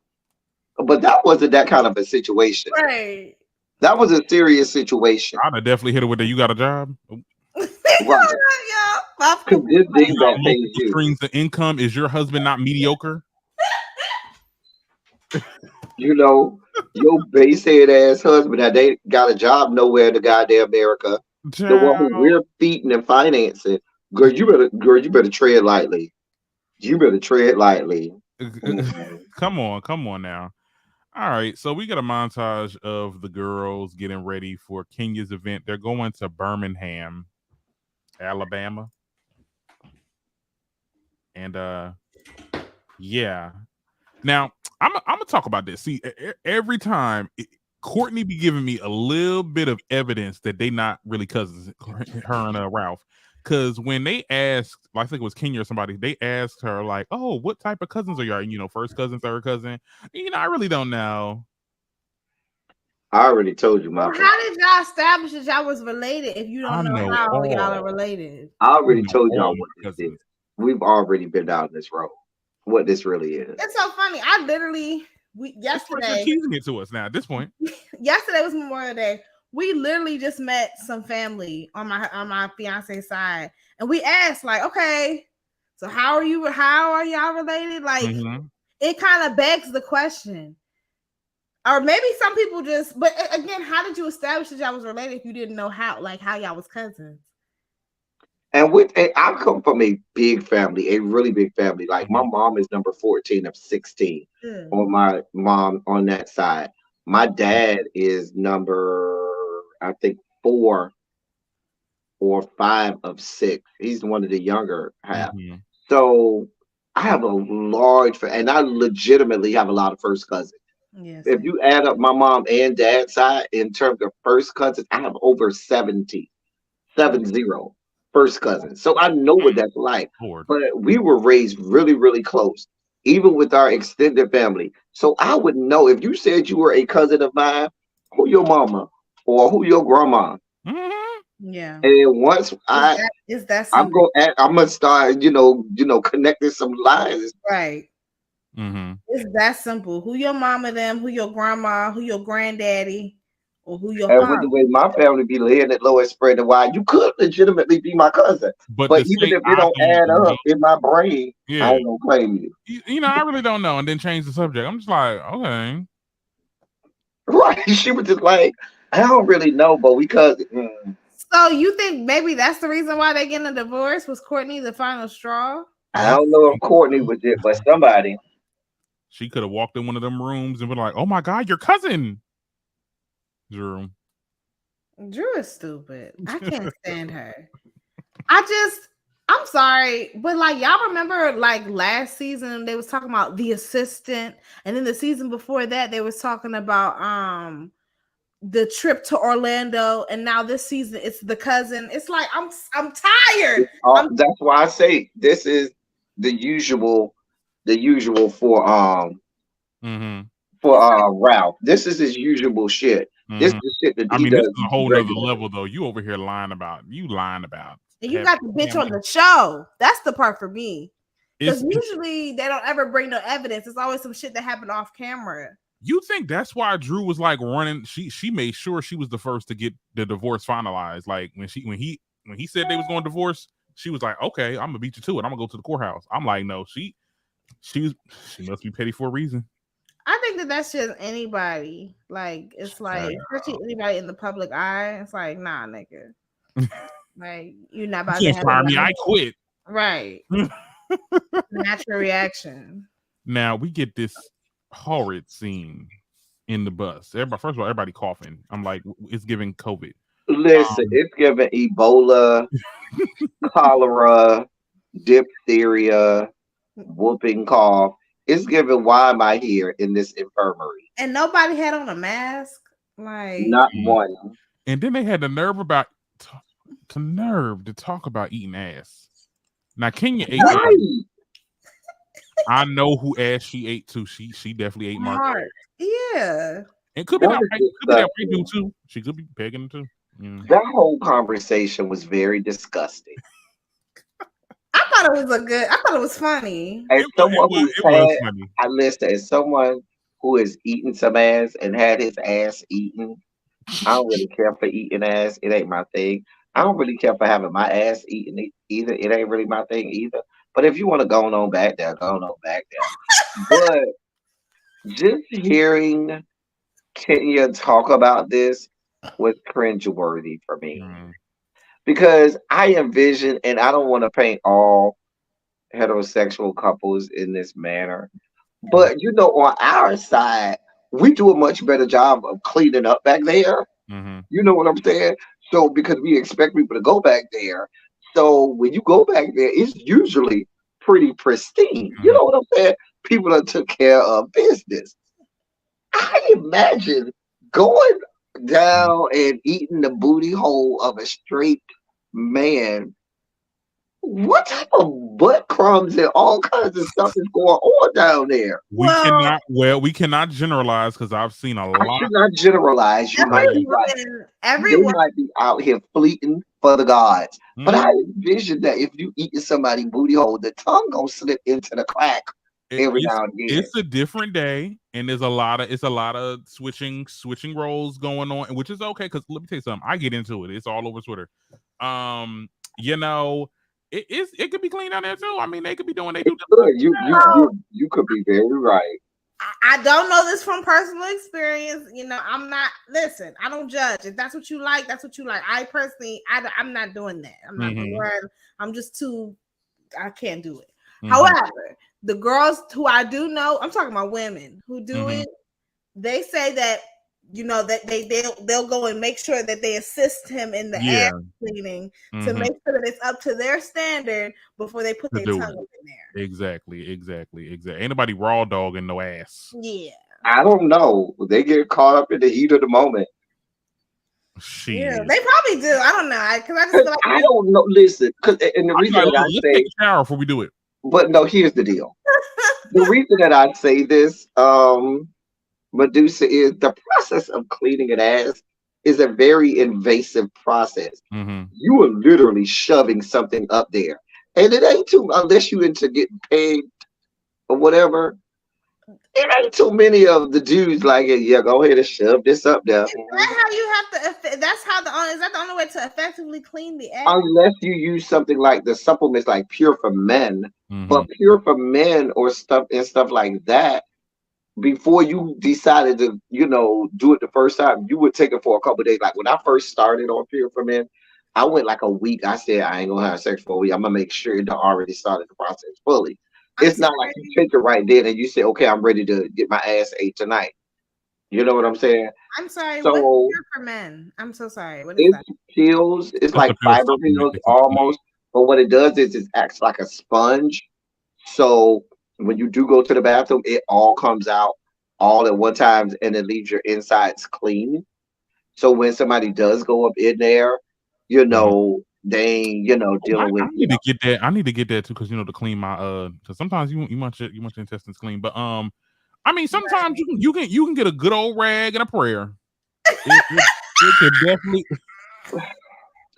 C: but that wasn't that kind of a situation.
B: Right.
C: That was a serious situation.
A: I'd have definitely hit her with that. You got a job.
C: Right. Because this thing that pays you.
A: Streams of income. Is your husband not mediocre?
C: Your base head ass husband that they got a job nowhere in the goddamn America. The one who we're feeding and financing. Girl, you better tread lightly. You better tread lightly.
A: Come on now. All right, so we got a montage of the girls getting ready for Kenya's event. They're going to Birmingham, Alabama. And yeah. Now, I'm gonna talk about this. See, every time Courtney be giving me a little bit of evidence that they not really cousins, her and Ralph. Because when they asked, I think it was Kenya or somebody, they asked her like, "Oh, what type of cousins are y'all? First cousin, third cousin." I really don't know.
C: I already told you,
B: how did y'all establish that y'all was related if you don't know how y'all are related?
C: I already told y'all what this is. We've already been down this road. What this really is.
B: It's so funny. I literally yesterday
A: teasing it to us now at this point.
B: Yesterday was Memorial Day. We literally just met some family on my fiance's side, and we asked like, okay, so how are y'all related? Like, it kind of begs the question. Or maybe some people but again, how did you establish that y'all was related if you didn't know how y'all was cousins?
C: And I come from a big family, a really big family. Like my mom is number 14 of 16 on my mom on that side. My dad is number, I think, 4 or 5 of 6. He's one of the younger half. So I have a large, and I legitimately have a lot of first cousins. Yes. If you add up my mom and dad's side in terms of first cousins, I have over 70 first cousins. So I know what that's like. But we were raised really, really close, even with our extended family. So I would know if you said you were a cousin of mine, who your mama or who your grandma.
B: Yeah.
C: And once I'm gonna start, connecting some lines.
B: Right. It's that simple. Who your mama, them, who your grandma, who your granddaddy, or who your
C: father. With the way my family be laying it low and spreading wide, you could legitimately be my cousin. But even if it don't add up in my brain, I ain't gonna claim you.
A: I really don't know. And then change the subject. I'm just like, okay.
C: Right. She was just like, I don't really know, but we cousins.
B: So you think maybe that's the reason why they getting a divorce? Was Courtney the final straw?
C: I don't know if Courtney was it, but somebody.
A: She could have walked in one of them rooms and been like, "Oh my God, your cousin." Drew
B: is stupid. I can't stand her. I'm sorry, but like y'all remember like last season they was talking about the assistant, and then the season before that they was talking about the trip to Orlando, and now this season it's the cousin. It's like I'm tired.
C: That's why I say this is the usual for Ralph. This is his usual shit. This is the shit that he does.
A: This is a whole nother level though. You over here lying about.
B: And you got the bitch on the show. That's the part for me. Because usually they don't ever bring no evidence. It's always some shit that happened off camera.
A: You think that's why Drew was like running? She made sure she was the first to get the divorce finalized. Like when he said they was going to divorce, she was like, "Okay, I'm gonna beat you to it. I'm gonna go to the courthouse." I'm like, "No, she must be petty for a reason."
B: I think that's just anybody. Like it's like especially anybody in the public eye. It's like, nah, nigga. Like you're not about to
A: fire me. I quit.
B: Right. Natural reaction.
A: Now we get this horrid scene in the bus. First of all, everybody coughing. I'm like, it's giving COVID.
C: Listen, it's giving Ebola, cholera, diphtheria, whooping cough. It's giving, why am I here in this infirmary?
B: And nobody had on a mask. Like
C: not one.
A: And then they had the nerve to talk about eating ass. Now Kenya ate. Right. I know who ass she ate too. She definitely ate Mark.
B: Yeah.
A: It could be that white dude too. She could be pegging him too. Yeah.
C: That whole conversation was very disgusting.
B: I thought it was funny.
C: As someone as someone who has eaten some ass and had his ass eaten, I don't really care for eating ass. It ain't my thing. I don't really care for having my ass eaten either. It ain't really my thing either. But if you want to go on back there, go on back there. But just hearing Kenya talk about this was cringeworthy for me. Because I envision, and I don't want to paint all heterosexual couples in this manner, but on our side, we do a much better job of cleaning up back there. You know what I'm saying? So because we expect people to go back there. So when you go back there, it's usually pretty pristine. You know what I'm saying? People that took care of business. I imagine going down and eating the booty hole of a straight man. What type of butt crumbs and all kinds of stuff is going on down there?
A: We cannot generalize because I've seen a lot.
C: I should not generalize. You might be right. Everyone might be out here fleeting for the gods. But I envision that if you eat somebody's booty hole, the tongue gonna slip into the crack every now and then.
A: It's a different day, and there's a lot of switching roles going on, which is okay. Because let me tell you something. I get into it. It's all over Twitter. It could be clean down there too. I mean, they could be doing they do.
C: You could be very right.
B: I don't know this from personal experience. I don't judge. If that's what you like, that's what you like. I personally, I'm not doing that. I'm not doing. I'm just too. I can't do it. However, the girls who I do know, I'm talking about women who do it. They say that that they'll go and make sure that they assist him in the ass cleaning to make sure that it's up to their standard before they put their tongue up in there.
A: Exactly. Ain't nobody raw dogging no ass.
B: Yeah.
C: I don't know. They get caught up in the heat of the moment.
B: Yeah, they probably do. I don't know. Because I just feel like
C: I don't know. Listen, and the reason that I say,
A: take a shower before we do it.
C: But no, here's the deal. The reason that I say this, Medusa, is the process of cleaning an ass is a very invasive process. You are literally shoving something up there, and it ain't too, unless you into getting paid or whatever. It ain't too many of the dudes like it. Yeah, go ahead and shove this up there.
B: Is that how you have to? That's how is that the only way to effectively clean the ass?
C: Unless you use something like the supplements like Pure for Men, but Pure for Men or stuff like that. Before you decided to, do it the first time, you would take it for a couple of days. Like when I first started on Pure for Men, I went like a week. I said I ain't gonna have sex for a week. I'm gonna make sure it already started the process fully. It's not like you take it right then and you say, okay, I'm ready to get my ass ate tonight. You know what I'm saying?
B: I'm sorry. So, what's Pure for Men? I'm so sorry. What is that?
C: Pills. It's like fiber pills almost. But what it does is it acts like a sponge. So when you do go to the bathroom, it all comes out all at one time and it leaves your insides clean. So when somebody does go up in there, they ain't, dealing with.
A: I need to get that. I need to get that too, because to clean my because sometimes you want your intestines clean. But I mean sometimes you can get a good old rag and a prayer. It can definitely.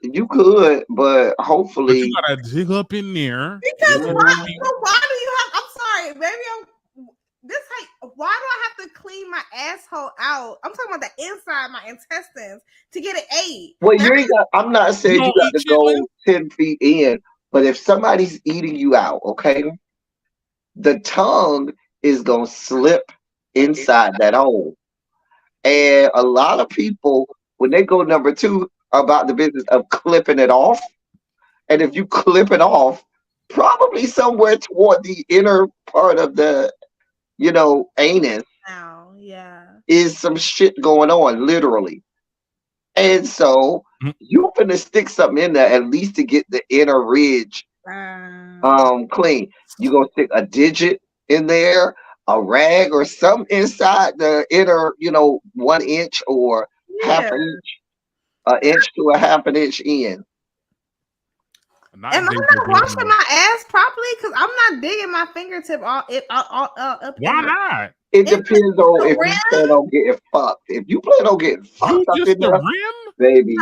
C: You could, but
A: But you
C: hopefully,
A: gotta dig up in there.
B: Because why?
C: mhm.
B: So why do you have? I'm sorry, maybe this. Why do I have to clean my asshole out? I'm talking about the inside, my intestines, to get it ate.
C: Well,
B: That
C: you ain't got. I'm not
A: You
C: saying you
A: don't
C: got
A: eat
C: to go
A: chitlins?
C: 10 feet in, but if somebody's eating you out, okay, the tongue is gonna slip inside that hole, and a lot of people when they go number two about the business of clipping it off, and if you clip it off, probably somewhere toward the inner part of the anus
B: now, yeah.
C: is some shit going on, literally. And so
A: Mm.
C: you finna stick something in there at least to get the inner ridge
B: Um,
C: clean. You gonna stick a digit in there, a rag or something inside the inner, 1 inch or half
B: yeah.
C: an inch, an inch to a half an inch in.
A: Not
B: Am I not washing
A: JJW.
B: my ass properly? Because I'm not digging my fingertip all up
A: Why not?
C: It
B: in
C: depends on
B: the
C: if you
B: rim.
C: plan on getting fucked. If you plan on getting
A: You
C: fucked up
A: just
C: in
A: the
C: there,
A: rim?
C: baby,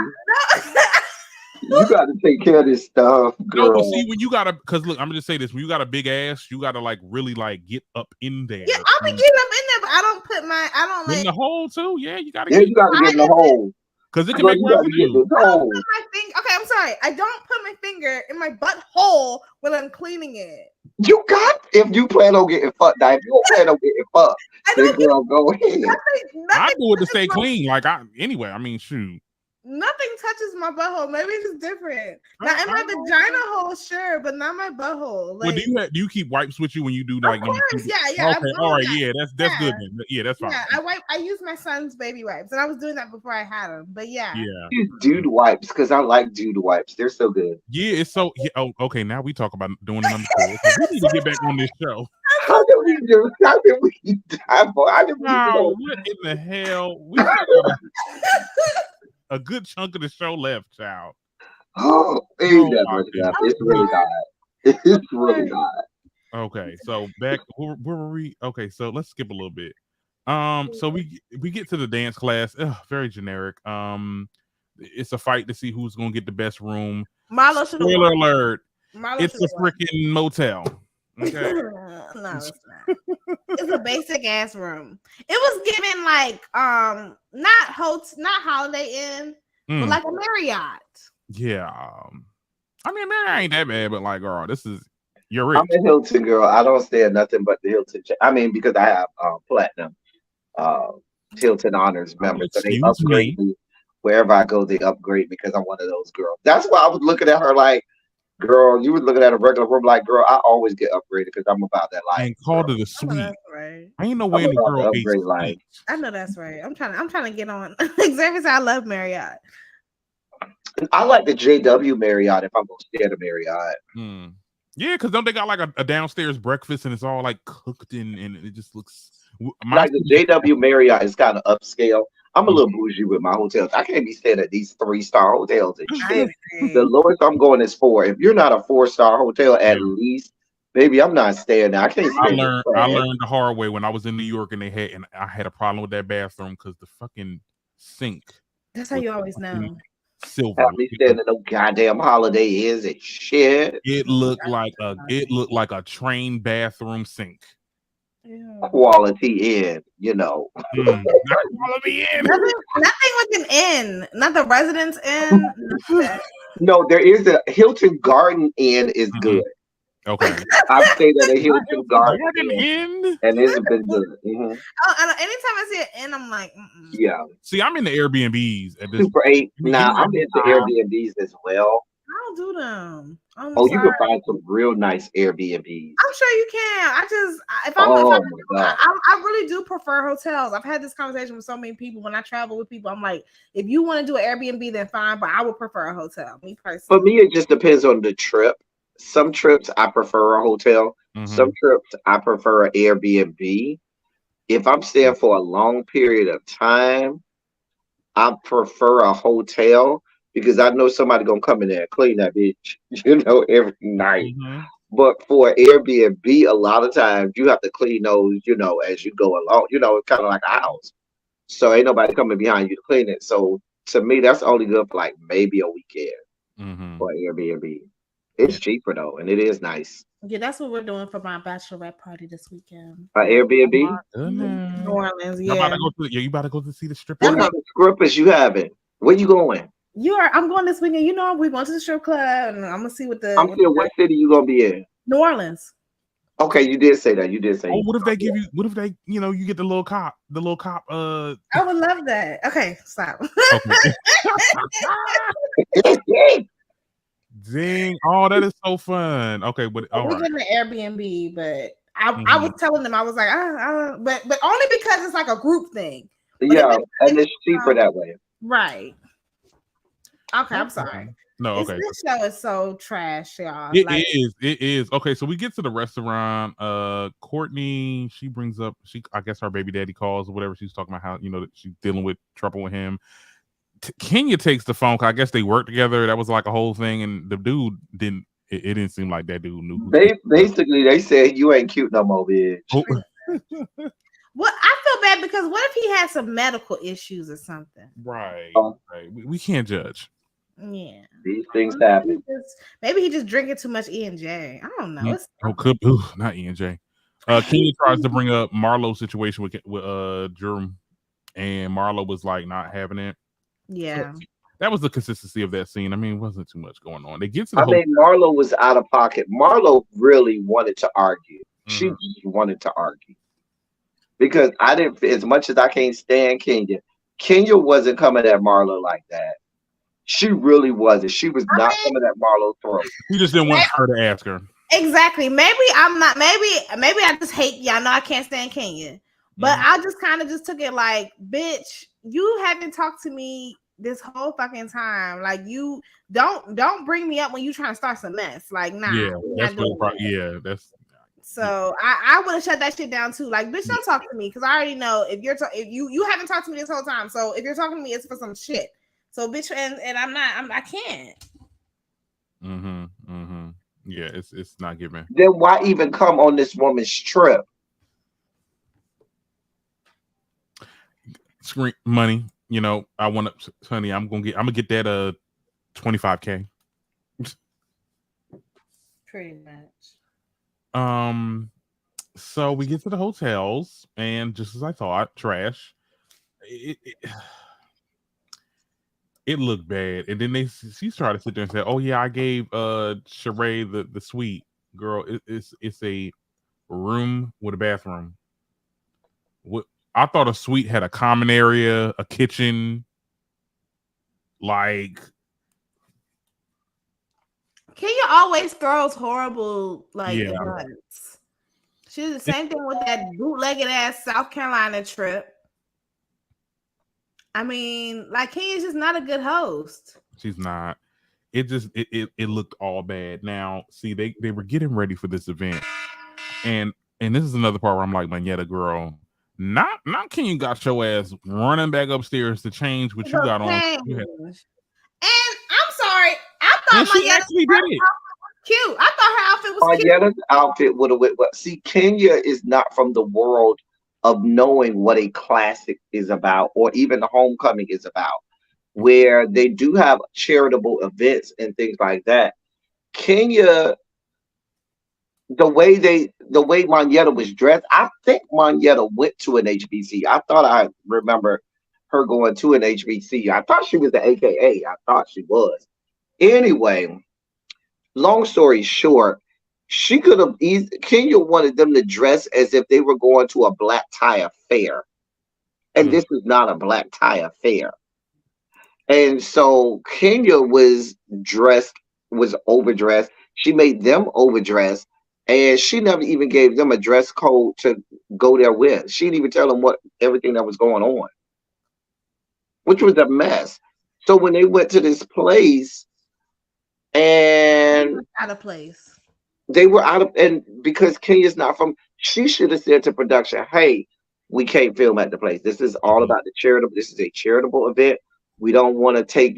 C: you got to take care of this stuff,
A: No, but
C: girl.
A: see when you gotta, because look, I'm gonna just say this: when you got a big ass, you gotta like really like get up in there.
B: Yeah, I'll be getting up in there, but I don't put I don't
A: In
B: like.
A: the hole too. Yeah, you gotta
C: Yeah,
A: get
C: you got to get in the hole.
A: because it can
C: Girl,
A: make
C: you got to get in
A: residue.
C: this
B: I don't
C: hole.
B: put my finger. Okay, I'm sorry. I don't put my finger in my butthole when I'm cleaning it.
C: You got if you plan on getting fucked. Now, if you don't plan on getting fucked,
B: I
C: then
B: don't get
C: girl, go ahead.
A: I
B: nothing
A: do it to
B: touches
A: stay
B: my
A: clean. Like anyway. I mean, shoot.
B: nothing touches my butthole. Maybe it's different. Now in my
A: I-
B: vagina hole, sure, but not my butthole.
A: Well,
B: Like,
A: do you keep wipes with you when you do
B: of
A: like
B: course, yeah,
A: Okay,
B: I'm
A: all
B: on
A: right,
B: that.
A: yeah, that's
B: Yeah,
A: good then. Yeah, that's fine.
B: yeah. I use my son's baby wipes, and I was doing that before I had him. But yeah,
A: Yeah,
C: Use dude wipes because I like dude wipes. They're so good.
A: yeah. It's so yeah. Oh, okay. Now we talk about doing it on the show. Okay, we need to get back on this show.
C: How did we do? How did we dive? How did we
A: Wow,
C: go?
A: what in the hell? We still got a good chunk of the show left, child.
C: Oh, ain't
A: Oh
C: that
A: my
C: much left.
A: goodness.
C: It's really not. It's really not.
A: Okay, so back where were we? Okay, so let's skip a little bit. So we get to the dance class. Ugh, very generic. It's a fight to see who's gonna get the best room.
B: Marlo should have
A: Spoiler
B: won.
A: alert:
B: Marlo
A: it's
B: should
A: a
B: have won.
A: freaking motel. Okay,
B: No, it's not. It's a basic ass room. It was given like not Holiday Inn, but like a Marriott.
A: yeah. I mean, man, ain't that bad, but like, girl, this is you're rich.
C: I'm a Hilton girl. I don't stay at nothing but the Hilton. I mean, because I have platinum Hilton Honors member, so they
A: Excuse
C: upgrade
A: me.
C: me wherever I go. They upgrade me because I'm one of those girls. That's why I was looking at her like, girl, you were looking at a regular room like, girl, I always get upgraded because I'm about that life.
A: And called
C: Girl.
A: it a
B: I know
A: suite.
B: that's right.
A: Ain't no
C: I'm
A: way in the
C: about the
A: world a
C: upgrade life.
A: suite.
B: I know that's right. I'm trying to get on. Xavier said I love Marriott.
C: I like the JW Marriott if I'm gonna stay at a Marriott.
A: Yeah, because don't they got like a downstairs breakfast and it's all like cooked in and it just looks.
C: Like the JW Marriott is kind of upscale. I'm a little bougie with my hotels. I can't be staying at these 3-star hotels and
B: I
C: shit.
B: agree.
C: The lowest I'm going is 4. If you're not a 4-star hotel, at
A: Yeah.
C: least, baby, I'm not staying there. I can't
A: I
C: stay
A: learned
C: there.
A: the hard way when I was in New York and I had a problem with that bathroom because the fucking sink.
B: That's how you always know.
A: Silver.
C: Have me staying in no goddamn Holiday Inns and shit.
A: It looked like a train bathroom sink.
B: Yeah.
C: Quality in,
A: Not quality in.
B: Nothing with an inn, not the Residence Inn.
C: No, there is a Hilton Garden Inn is good.
A: Okay.
C: I've stayed at a Hilton Garden
A: Inn,
C: and it's been good.
B: Anytime I see an inn, I'm like,
C: yeah.
A: See, I'm in the Airbnbs at this
C: Super 8.
A: point.
C: Now I'm into Airbnbs as well.
B: I don't do them.
C: Oh, you can find some real nice Airbnbs.
B: I'm sure you can. I really do prefer hotels. I've had this conversation with so many people. When I travel with people, I'm like, if you want to do an Airbnb, then fine, but I would prefer a hotel. Me personally.
C: For me, it just depends on the trip. Some trips I prefer a hotel. Some trips I prefer an Airbnb. If I'm staying for a long period of time, I prefer a hotel because I know somebody gonna come in there and clean that bitch, every night. But for Airbnb, a lot of times you have to clean those, as you go along. It's kind of like a house. So ain't nobody coming behind you to clean it. So to me, that's only good for like maybe a weekend.
A: Mm-hmm.
C: or Airbnb. It's cheaper though, and it is nice.
B: Yeah, that's what we're doing for my bachelorette party this weekend.
C: Airbnb.
B: New Orleans,
A: You about
B: yeah.
A: to go to you about to go to see the strip
C: What
B: That's
A: club?
C: kind of scrippers you having? Where you going?
B: I'm going this weekend. You know, we're going to the strip club, and I'm gonna see
C: I'm saying, what city you gonna be in?
B: New Orleans.
C: Okay, you did say that. You did say.
A: Oh, what if they give you? What if they, you get the little cop? The little cop.
B: I would love that. Okay, stop.
A: Okay. Dang! Oh, that is so fun. Okay, but all
B: We're
A: right.
B: getting an Airbnb, but I was telling them, I was like, but only because it's like a group thing. But
C: Yeah, and it's cheaper that way.
B: Right. Okay, I'm sorry.
A: No, okay.
B: This show is so trash, y'all.
A: It is. Okay, so we get to the restaurant. Courtney, she brings up, I guess her baby daddy calls or whatever. She's talking about how, that she's dealing with trouble with him. Kenya takes the phone call. I guess they work together. That was like a whole thing, and the dude didn't. It didn't seem like that dude knew.
C: Basically, they said you ain't cute no more, bitch.
A: Oh.
B: Well, I feel bad because what if he had some medical issues or something?
A: Right. Right. We can't judge.
B: Yeah,
C: these things happen.
B: Maybe he just drinking too much E&J. I don't know.
A: Not E&J. Kenya tries to bring up Marlo's situation with Jerm, and Marlo was like not having it.
B: Yeah,
A: so that was the consistency of that scene. I mean, it wasn't too much going on. They get to
C: I mean, Marlo was out of pocket. Marlo really wanted to argue.
A: Mm-hmm.
C: She wanted to argue because I didn't. As much as I can't stand Kenya, Kenya wasn't coming at Marlo like that. She really wasn't. She was not coming at Marlo's throat.
A: He just didn't want her to ask her.
B: Exactly. Maybe I'm not. Maybe I just hate y'all. Know I can't stand Kenya, but I just kind of just took it like, bitch, you haven't talked to me this whole fucking time. Like, you don't bring me up when you trying to start some mess. Like, nah.
A: Yeah, that's what. Yeah, that's.
B: So I would have shut that shit down too. Like, bitch, don't talk to me because I already know if you haven't talked to me this whole time. So if you're talking to me, it's for some shit. So bitch, and I can't.
A: Yeah, it's not giving.
C: Then why even come on this woman's trip?
A: Screen money. I want to, honey. I'm gonna get that $25K.
B: Pretty much.
A: So we get to the hotels, and just as I thought, trash. It looked bad, and then she started to sit there and say, "Oh yeah, I gave Sheree the suite, girl. It's a room with a bathroom. I thought a suite had a common area, a kitchen, like."
B: Kenya always throws horrible events. She did the same thing with that bootlegged ass South Carolina trip. I mean, like, Kenya's just not a good host.
A: She's not. It just it looked all bad. Now, see, they were getting ready for this event, and this is another part where I'm like, Manetta, girl, not Kenya got your ass running back upstairs to change what you got on.
B: And I'm sorry, I thought
A: she actually did it.
B: Cute. I thought her outfit was cute.
C: Manetta's outfit would have. See, Kenya is not from the world of knowing what a classic is about, or even the homecoming is about, where they do have charitable events and things like that. Kenya, the way Manetta was dressed, I think Manetta went to an HBC. I thought I remember her going to an HBC. I thought she was the AKA. I thought she was. Anyway, long story short, she could have Kenya wanted them to dress as if they were going to a black tie affair. And this is not a black tie affair. And so Kenya was overdressed. She made them overdressed. And she never even gave them a dress code to go there with. She didn't even tell them everything that was going on, which was a mess. So when they went to this place, and
B: out of place.
C: They were out of, and because Kenya's not from, she should have said to production, "Hey, we can't film at the place. This is all about the charitable. This is a charitable event. We don't want to take,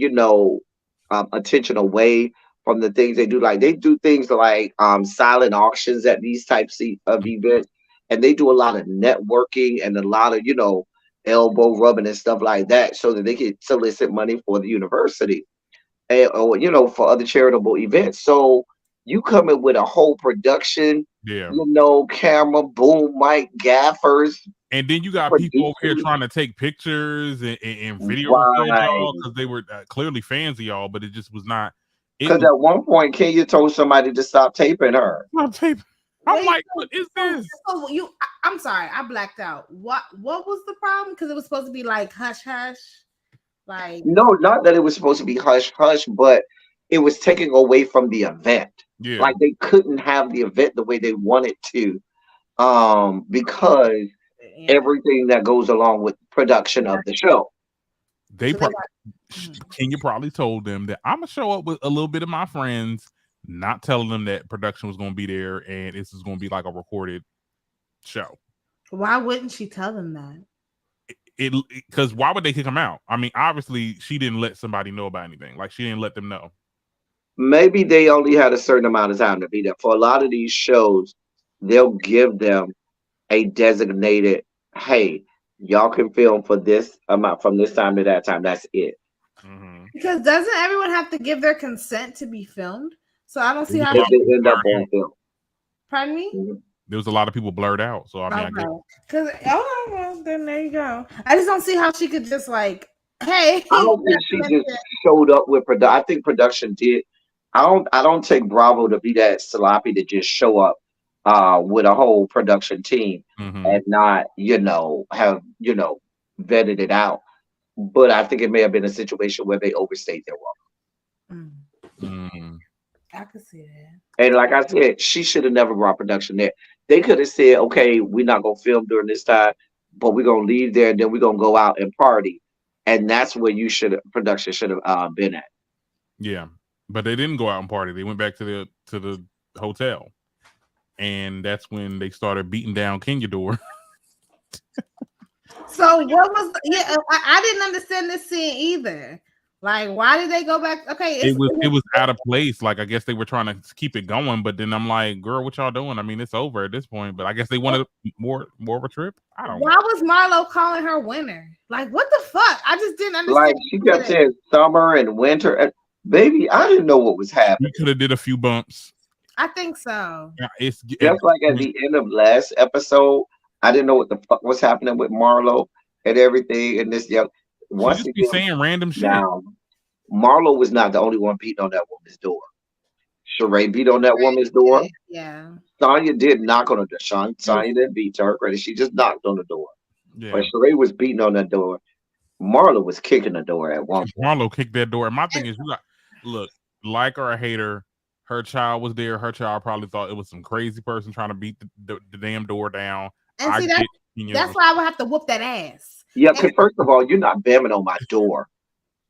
C: attention away from the things they do. Like, they do things like silent auctions at these types of events, and they do a lot of networking and a lot of elbow rubbing and stuff like that, so that they can solicit money for the university. or for other charitable events. So you come in with a whole production,
A: Yeah.
C: Camera, boom, mic, gaffers,
A: And then you got people over here
C: producers.
A: trying to take pictures and video record
C: Right.
A: y'all because they were clearly fans of y'all, but it just was not. It
C: Because
A: was
C: at one point, Kenya told somebody to stop taping her.
A: not tape. I'm
B: Wait,
A: like, what is this?
B: so I'm sorry, I blacked out. What was the problem? Because it was supposed to be like hush hush, like
C: No, not that it was supposed to be hush hush, but it was taking away from the event.
A: Yeah,
C: Like they couldn't have the event the way they wanted to, because
B: yeah.
C: everything that goes along with production of the show.
A: they
B: So they
A: probably
B: got,
A: Kenya probably told them that I'm gonna show up with a little bit of my friends, not telling them that production was gonna be there and this is gonna be like a recorded show.
B: why wouldn't she tell them that?
A: It because why would they kick him out? I mean, obviously she didn't let somebody know about anything. Like she didn't let them know.
C: Maybe they only had a certain amount of time to be there. For a lot of these shows, they'll give them a designated, hey, y'all can film for this amount from this time to that time. That's it.
A: Mm-hmm.
B: Because doesn't everyone have to give their consent to be filmed? So I don't see how
C: If
B: she.
C: they end up on film.
B: Pardon me.
C: Mhm.
A: There was a lot of people blurred out, so I mean, I guess.
B: Because well, then there you go. I just don't see how she could just like, hey.
C: I don't think she just showed up with production. I think production did. I don't take Bravo to be that sloppy to just show up with a whole production team
A: Mm-hmm.
C: and not, have, vetted it out. But I think it may have been a situation where they overstayed their welcome.
A: Mm-hmm.
B: I could see that.
C: And like I said, she should have never brought production there. They could have said, okay, we're not gonna film during this time, but we're gonna leave there and then we're gonna go out and party. And that's where production should have been at.
A: Yeah, but they didn't go out and party. They went back to the hotel, and that's when they started beating down Kenya door.
B: So what was? I didn't understand this scene either. Like, why did they go back? Okay,
A: It was out of place. Like I guess they were trying to keep it going, but then I'm like, girl, what y'all doing? I mean, it's over at this point. But I guess they wanted more of a trip. I don't know.
B: Why was Marlo calling her winter? Like, what the fuck? I just didn't understand.
C: Like she kept saying summer and winter. And baby, I didn't know what was happening.
A: We could have did a few bumps.
B: I think so.
A: Yeah, it's
C: Just like at the end of last episode, I didn't know what the fuck was happening with Marlo and everything. And this, once
A: just
C: again,
A: be saying random shit.
C: now Marlo was not the only one beating on that woman's door. Sheree beat on that woman's door.
B: Yeah.
C: Sonya did knock on the door. Sonya didn't beat to her credit. She just knocked on the door.
A: Yeah.
C: But Sheree was beating on that door. Marlo was kicking the door at one point.
A: Marlo kicked that door. And my thing is, you got look, like or a hater, her child was there. Her child probably thought it was some crazy person trying to beat the damn door down.
B: And see, that's why I would have to whoop that ass.
C: Yeah, because first of all, you're not bamming on my door.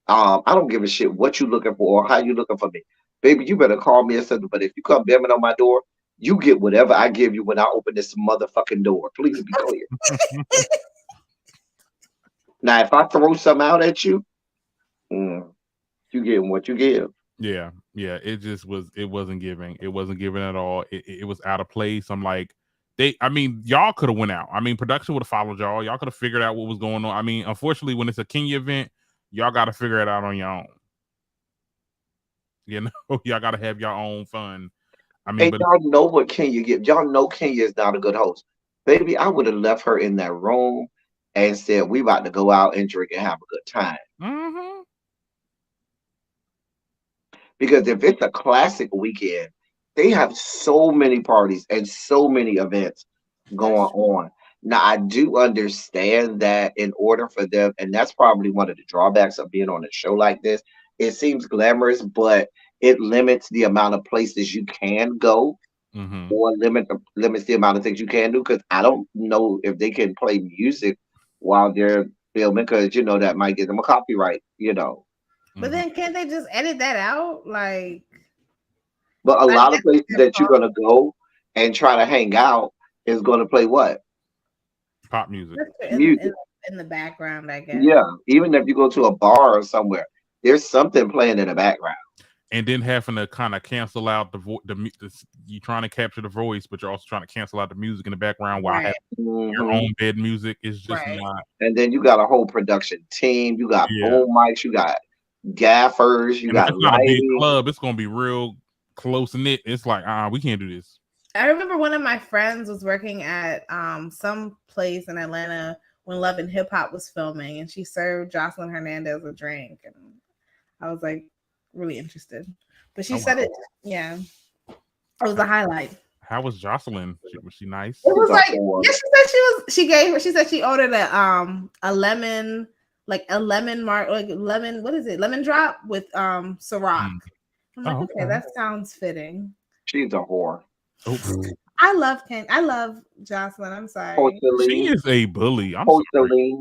C: I don't give a shit what you looking for or how you looking for me. Baby, you better call me or something. But if you come bamming on my door, you get whatever I give you when I open this motherfucking door. Please be clear. Now, if I throw something out at you, you getting what you give.
A: Yeah. It just was. It wasn't giving. It wasn't giving at all. It was out of place. I'm like, y'all could have went out. I mean, production would have followed y'all. Y'all could have figured out what was going on. I mean, unfortunately, when it's a Kenya event, y'all got to figure it out on your own. You know, y'all got to have your own fun. I mean,
C: and y'all know what Kenya gives. Y'all know Kenya is not a good host. Baby, I would have left her in that room and said, we about to go out and drink and have a good time.
A: Mm-hmm.
C: Because if it's a classic weekend, they have so many parties and so many events going on. Now, I do understand that in order for them, and that's probably one of the drawbacks of being on a show like this, it seems glamorous, but it limits the amount of places you can go, or limits the amount of things you can do. Because I don't know if they can play music while they're filming, because that might get them a copyright.
B: But then can't they just edit that out?
C: But a lot of places that you're gonna go and try to hang out is gonna play what?
A: Pop music.
B: In the background, I guess.
C: Yeah, even if you go to a bar or somewhere, there's something playing in the background.
A: And then having to kind of cancel out you're trying to capture the voice, but you're also trying to cancel out the music in the background while having your own bed music is just not.
C: And then you got a whole production team. You got boom mics. You got gaffers, you
A: And if
C: got
A: it's not a big
C: lighting.
A: club, it's gonna be real close knit. It's like, we can't do this.
B: I remember one of my friends was working at some place in Atlanta when Love and Hip Hop was filming, and she served Jocelyn Hernandez a drink, and I was like really interested. But she said it, yeah, it was a highlight.
A: How was Jocelyn? Was she nice?
B: It was like, yeah, she said she said she ordered a lemon, like a lemon what is it? Lemon drop with Ciroc. I'm like, okay, that sounds fitting.
C: She's a whore.
A: Oh.
B: I love Jocelyn. I'm sorry.
A: She is a bully. I'm
C: sorry.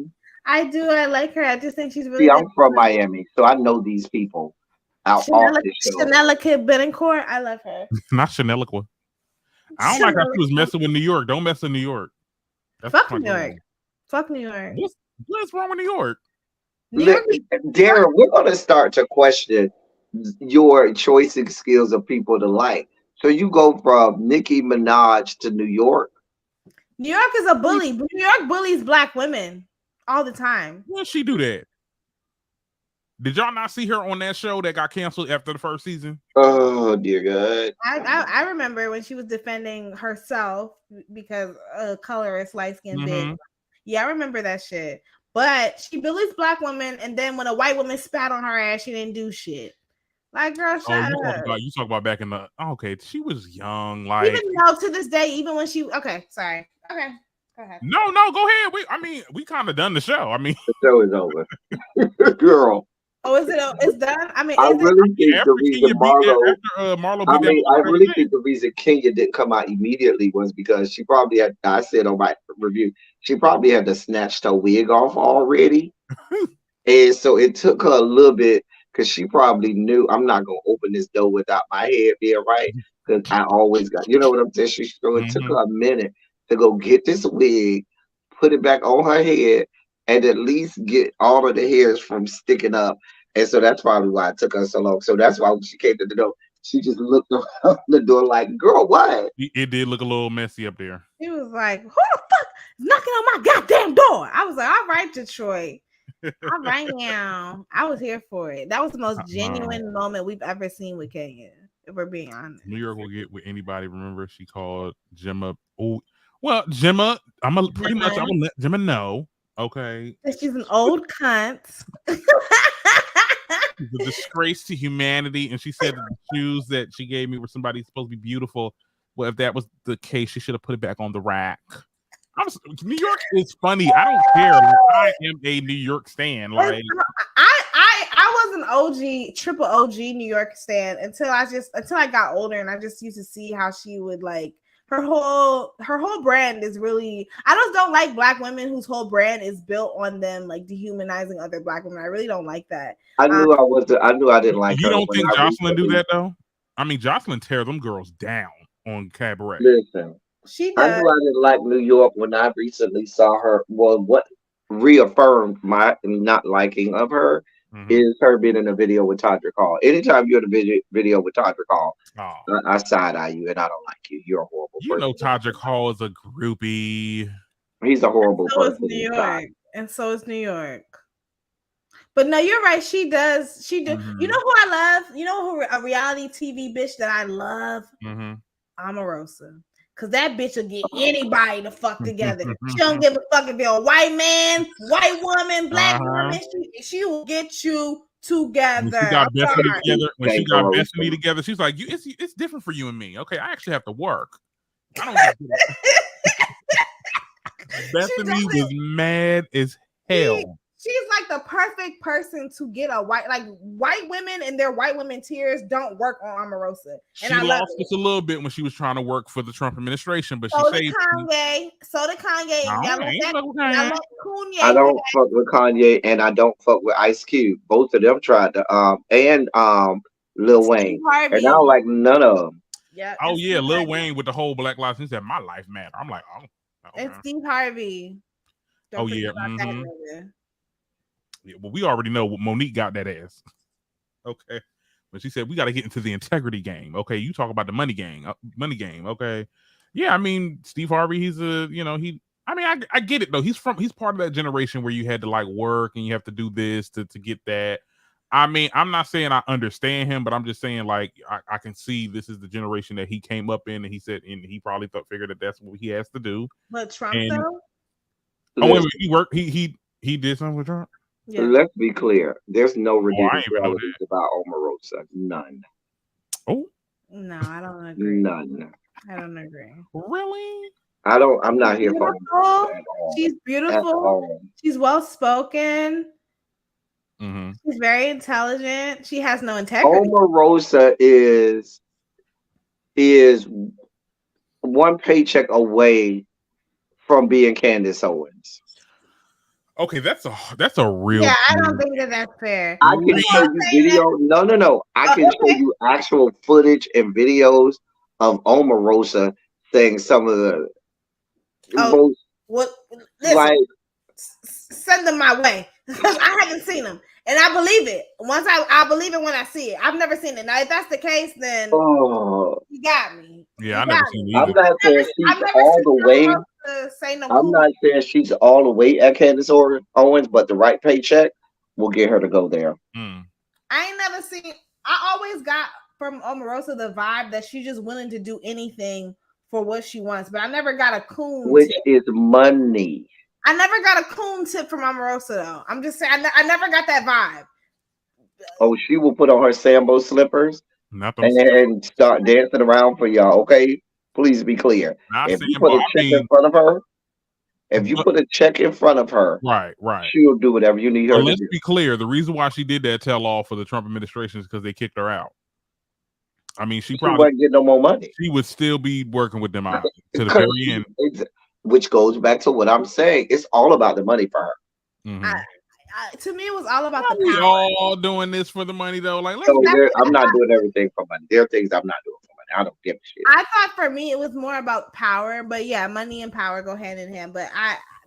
B: I do. I like her. I just think she's really.
C: See, I'm from Miami, so I know these people.
B: Chanela Kid Betancourt. I love her.
A: Not Chaneliqua. I don't like how she was messing with New York. Don't mess with New York.
B: Fuck New York. Fuck New York.
A: What's wrong with New York?
C: Darren, we're going to start to question your choosing skills of people to like. So you go from Nicki Minaj to New York.
B: New York is a bully. New York bullies black women all the time.
A: When she do that? Did y'all not see her on that show that got canceled after the first season?
C: Oh dear God!
B: I remember when she was defending herself because colorist, light skinned bitch. Yeah, I remember that shit. But she bullies black women, and then when a white woman spat on her ass, she didn't do shit. Like, girl, shut up.
A: You talk about back in the she was young. Like,
B: even though to this day, even when she sorry. Okay. Go ahead.
A: No, go ahead. We kind of done the show. I mean,
C: the show is over. Girl.
B: Oh, is it? It's done. I mean,
C: I really think the reason Marlo. I really think the reason Kenya didn't come out immediately was because she probably had. I said on my review, she probably had to snatch her wig off already, and so it took her a little bit because she probably knew I'm not gonna open this door without my head being right because I always got. You know what I'm saying? It took her a minute to go get this wig, put it back on her head, and at least get all of the hairs from sticking up. And so that's probably why it took her so long. So that's why when she came to the door, she just looked around the door like, girl, what?
A: It did look a little messy up there.
B: She was like, who the fuck is knocking on my goddamn door? I was like, all right, Detroit. All right now. I was here for it. That was the most genuine moment we've ever seen with Kenya, if we're being honest.
A: New York will get with anybody. Remember, she called Gemma. Oh, well, Gemma, I'm gonna let Gemma know. Okay.
B: She's an old cunt.
A: She's a disgrace to humanity. And she said that the shoes that she gave me were somebody supposed to be beautiful. Well, if that was the case, she should have put it back on the rack. New York is funny. I don't care. Like, I am a New York stan. Like
B: I was an OG, triple OG New York stan until I got older, and I just used to see how she would like her whole brand is really. I just don't like black women whose whole brand is built on them like dehumanizing other black women. I really don't like that.
C: I knew I didn't like her.
A: You don't think Jocelyn do that though? I mean, Jocelyn tear them girls down on Cabaret.
C: Listen,
B: she does.
C: I knew I didn't like New York when I recently saw her. Well, what reaffirmed my not liking of her is her being in a video with Todrick Hall. Anytime you're in a video with Todrick Hall, I side eye you and I don't like you. You're a horrible person.
A: You know Todrick Hall is a groupie.
C: He's a horrible person.
B: So is New York. And so is New York. But no, you're right. She does. She do. You know who I love? You know who a reality TV bitch that I love? Omarosa. Because that bitch will get anybody to fuck together. She don't give a fuck if you're a white man, white woman, black woman. She will get you together.
A: When she got Destiny together, she's like, it's different for you and me. Okay, I actually have to work. I don't get it. Bethany was mad as hell.
B: She's like the perfect person to get a white women and their white women tears don't work on Omarosa. And
A: she lost us a little bit when she was trying to work for the Trump administration, but
B: so did Kanye.
C: I don't fuck with Kanye and I don't fuck with Ice Cube. Both of them tried to and Lil Wayne. And I don't like none of them.
B: Yeah.
A: Oh yeah, Lil Wayne with the whole Black Lives. He said my life matter. I'm like, oh.
B: And Steve Harvey.
A: Oh yeah. Yeah, well, we already know Monique got that ass. Okay. But she said, we got to get into the integrity game. Okay. You talk about the money game. Okay. Yeah. I mean, Steve Harvey, he's I get it though. He's part of that generation where you had to like work and you have to do this to get that. I mean, I'm not saying I understand him, but I'm just saying like I can see this is the generation that he came up in, and he said, and he probably figured that that's what he has to do.
B: But Trump
A: And
B: though,
A: oh wait,
C: Listen,
A: he worked. He did something with Trump.
B: yeah.
C: let's be clear. There's no
A: Oh, I
C: redeeming
A: didn't even know
C: qualities about Omarosa. None.
A: that. Oh,
B: No, I don't agree.
C: None.
B: I don't agree.
A: really?
C: I don't. I'm not
B: She's
C: here for
B: beautiful.
C: Omarosa at all.
B: She's
C: At
B: beautiful.
C: all.
B: She's well spoken.
A: Mm-hmm.
B: She's very intelligent. She has no integrity.
C: Omarosa is one paycheck away from being Candace Owens.
A: Okay, that's a real.
B: Yeah, I don't think that that's fair.
C: I can
B: People
C: show
B: are
C: you
B: saying that.
C: video. No. I can show
B: Okay.
C: you actual footage and videos of Omarosa saying some of the
B: Oh,
C: most
B: what? Listen,
C: like.
B: send them my way because I haven't seen them, and I believe it. Once I believe it when I see it. I've never seen it. Now, if that's the case, then
C: Oh,
B: you got me.
A: Yeah,
B: You
A: I never
B: got
A: seen
B: me.
A: it
C: I'm
A: either.
C: not saying she's
B: I've never
C: all
B: seen
C: the way.
B: Omarosa say no
C: I'm
B: cool.
C: not saying she's all the way at Candace Owens, but the right paycheck will get her to go there.
A: Mm.
B: I ain't never seen. I always got from Omarosa the vibe that she's just willing to do anything for what she wants, but I never got a coon
C: Which
B: tip.
C: is money.
B: I never got a coon tip from Omarosa though. I'm just saying, I never got that vibe.
C: Oh, she will put on her Sambo slippers
A: Not them.
C: and start dancing around for y'all. Okay, please be clear.
A: Not
C: If you
A: saying,
C: put
A: but
C: a
A: I
C: check in
A: mean,
C: front of her, if you
A: but,
C: put a check in front of her,
A: right.
C: she'll do whatever you need
A: But
C: her to
A: let's
C: do.
A: be clear: the reason why she did that tell all for the Trump administration is because they kicked her out. I mean, she
C: She
A: probably
C: wasn't getting no more money.
A: she would still be working with them out to the
C: Because
A: very end.
C: which goes back to what I'm saying. It's all about the money for her.
A: Mm-hmm.
B: To me, it was all about the
A: We
B: power.
A: all doing this for the money though. Like, let's
C: So
A: be
C: I'm not doing everything for money. There are things I'm not doing for money. I don't give a shit.
B: I thought for me it was more about power, but yeah, money and power go hand in hand. But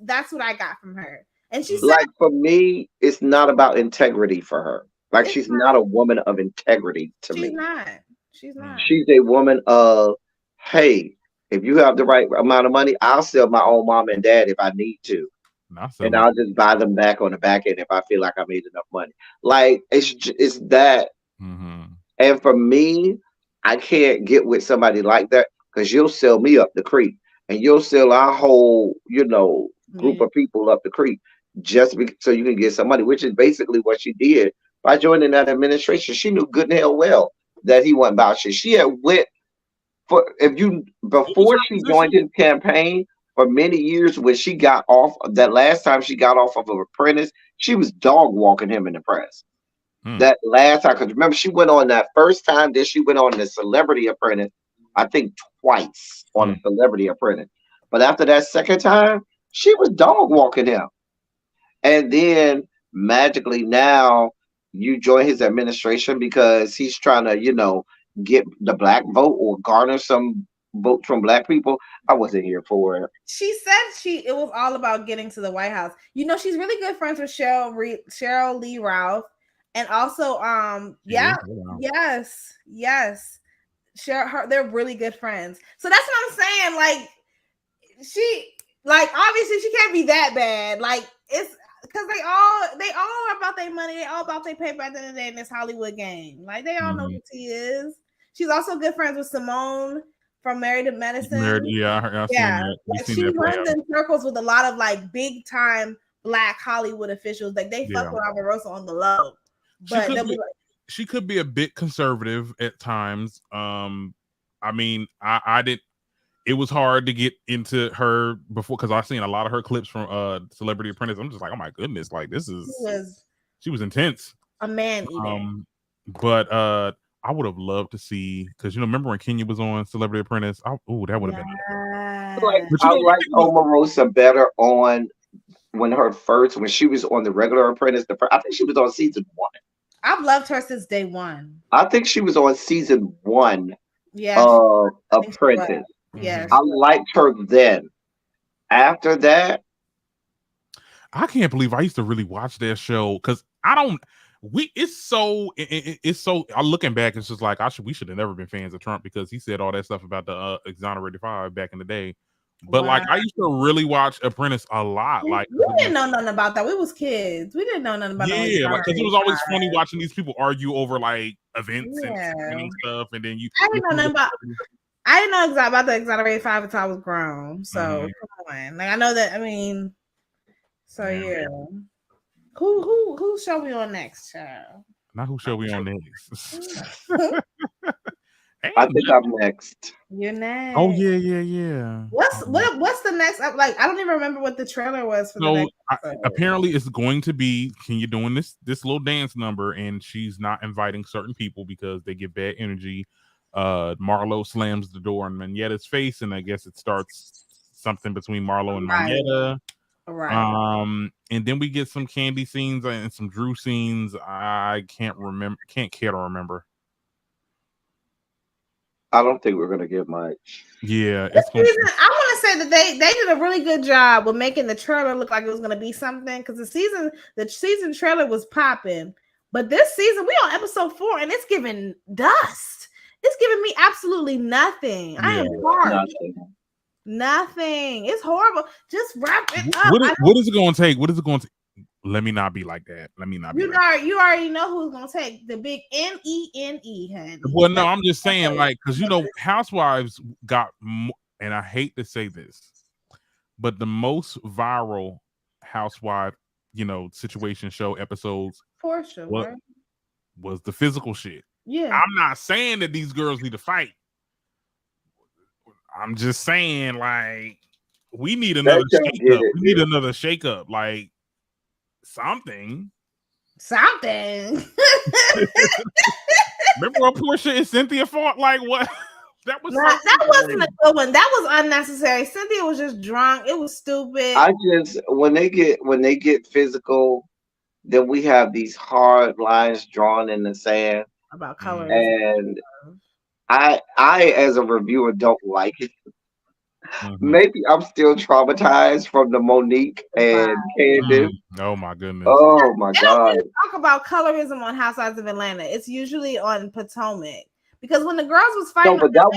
B: that's what I got from her. And she said,
C: Like for me, it's not about integrity for her. Like she's not a woman of integrity to
B: she's
C: me.
B: not. She's not.
C: She's a woman of, hey, if you have the right amount of money, I'll sell my own mom and dad if I need to. And I'll just buy them back on the back end if I feel like I made enough money. Like it's that.
A: Mm-hmm.
C: And for me, I can't get with somebody like that because you'll sell me up the creek and you'll sell our whole, group of people up the creek so you can get some money, which is basically what she did by joining that administration. She knew good and hell well that he wasn't about shit. She had went
A: What was
C: before
A: her
C: she
A: position?
C: joined his campaign for many years when she got off that last time she got off of Apprentice, she was dog walking him in the press. That last time, because remember, she went on that first time, then she went on the Celebrity Apprentice, I think twice on the Celebrity Apprentice. But after that second time, she was dog walking him. And then magically now you join his administration because he's trying to, get the black vote or garner some votes from black people. I wasn't here for it.
B: She said it was all about getting to the White House. She's really good friends with Cheryl Lee Ralph. And also, yes. They're really good friends. So that's what I'm saying. Like, obviously she can't be that bad. Like, it's because they all are about their money. They all about their paper at the end of the day in this Hollywood game. Like, they all know who she is. She's also good friends with Simone from Married to Medicine.
A: I seen that.
B: She runs in circles with a lot of like big time Black Hollywood officials. Like, they fuck with Omarosa on the low. But
A: she could be a bit conservative at times. I mean, I did. It was hard to get into her before because I've seen a lot of her clips from Celebrity Apprentice. I'm just like, oh my goodness, like this is. She was intense.
B: A man eater.
A: But I would have loved to see because remember when Kenya was on Celebrity Apprentice? That would have been.
C: I like Omarosa better on when she was on the regular Apprentice. I think she was on season 1.
B: I've loved her since day one.
C: I think she was on season 1
B: yes,
C: of Apprentice.
B: Yes.
C: I liked her then. After that,
A: I can't believe I used to really watch that show because I'm looking back, it's just like we should have never been fans of Trump because he said all that stuff about the exonerated 5 back in the day. But
B: Wow.
A: like I used to really watch Apprentice a lot. Like
B: we didn't know nothing about that. We was kids. We didn't know nothing about
A: yeah, like because it was always funny watching these people argue over like events and stuff, and then you.
B: I didn't know nothing about. I didn't know about the Exonerated Five until I was grown. So come on, like I know that. I mean, so yeah. Who shall we on next, child?
A: Not who shall we on next.
C: I think I'm next.
B: You're next.
A: Oh yeah.
B: What's the next? Like I don't even remember what the trailer was for the next episode.
A: Apparently it's going to be Kenya doing this little dance number, and she's not inviting certain people because they get bad energy. Marlo slams the door on Manietta's face, and I guess it starts something between Marlo and Manietta.
B: Right.
A: And then we get some Candy scenes and some Drew scenes. I can't care to remember.
C: I don't think we're gonna get much.
A: Yeah,
B: I want to say that they did a really good job with making the trailer look like it was gonna be something, because the season trailer was popping, but this season we on episode 4 and it's giving dust. It's giving me absolutely nothing. Yeah, I am hard. Nothing. It's horrible. Just wrap it up.
A: What is it going to take? What is it going to? Let me not be like that. Let me not be.
B: You already know who's gonna take the big NENE, honey.
A: Well, no, I'm just saying, like, because Housewives got, and I hate to say this, but the most viral Housewife, situation show episodes
B: for sure
A: was the physical shit.
B: Yeah,
A: I'm not saying that these girls need to fight. I'm just saying, like, we need another shake up. We need another shake up, like. Something.
B: Remember
A: when Portia and Cynthia fought? Like what? That
B: wasn't a good one. That was unnecessary. Cynthia was just drunk. It was stupid.
C: I just when they get physical, then we have these hard lines drawn in the sand
B: about colors.
C: And I as a reviewer don't like it. Maybe I'm still traumatized from the Monique and Candace.
A: Oh my goodness.
C: Oh my God.
B: When talk about colorism on Housewives of Atlanta, it's usually on Potomac. Because when the girls was fighting,
C: no, but that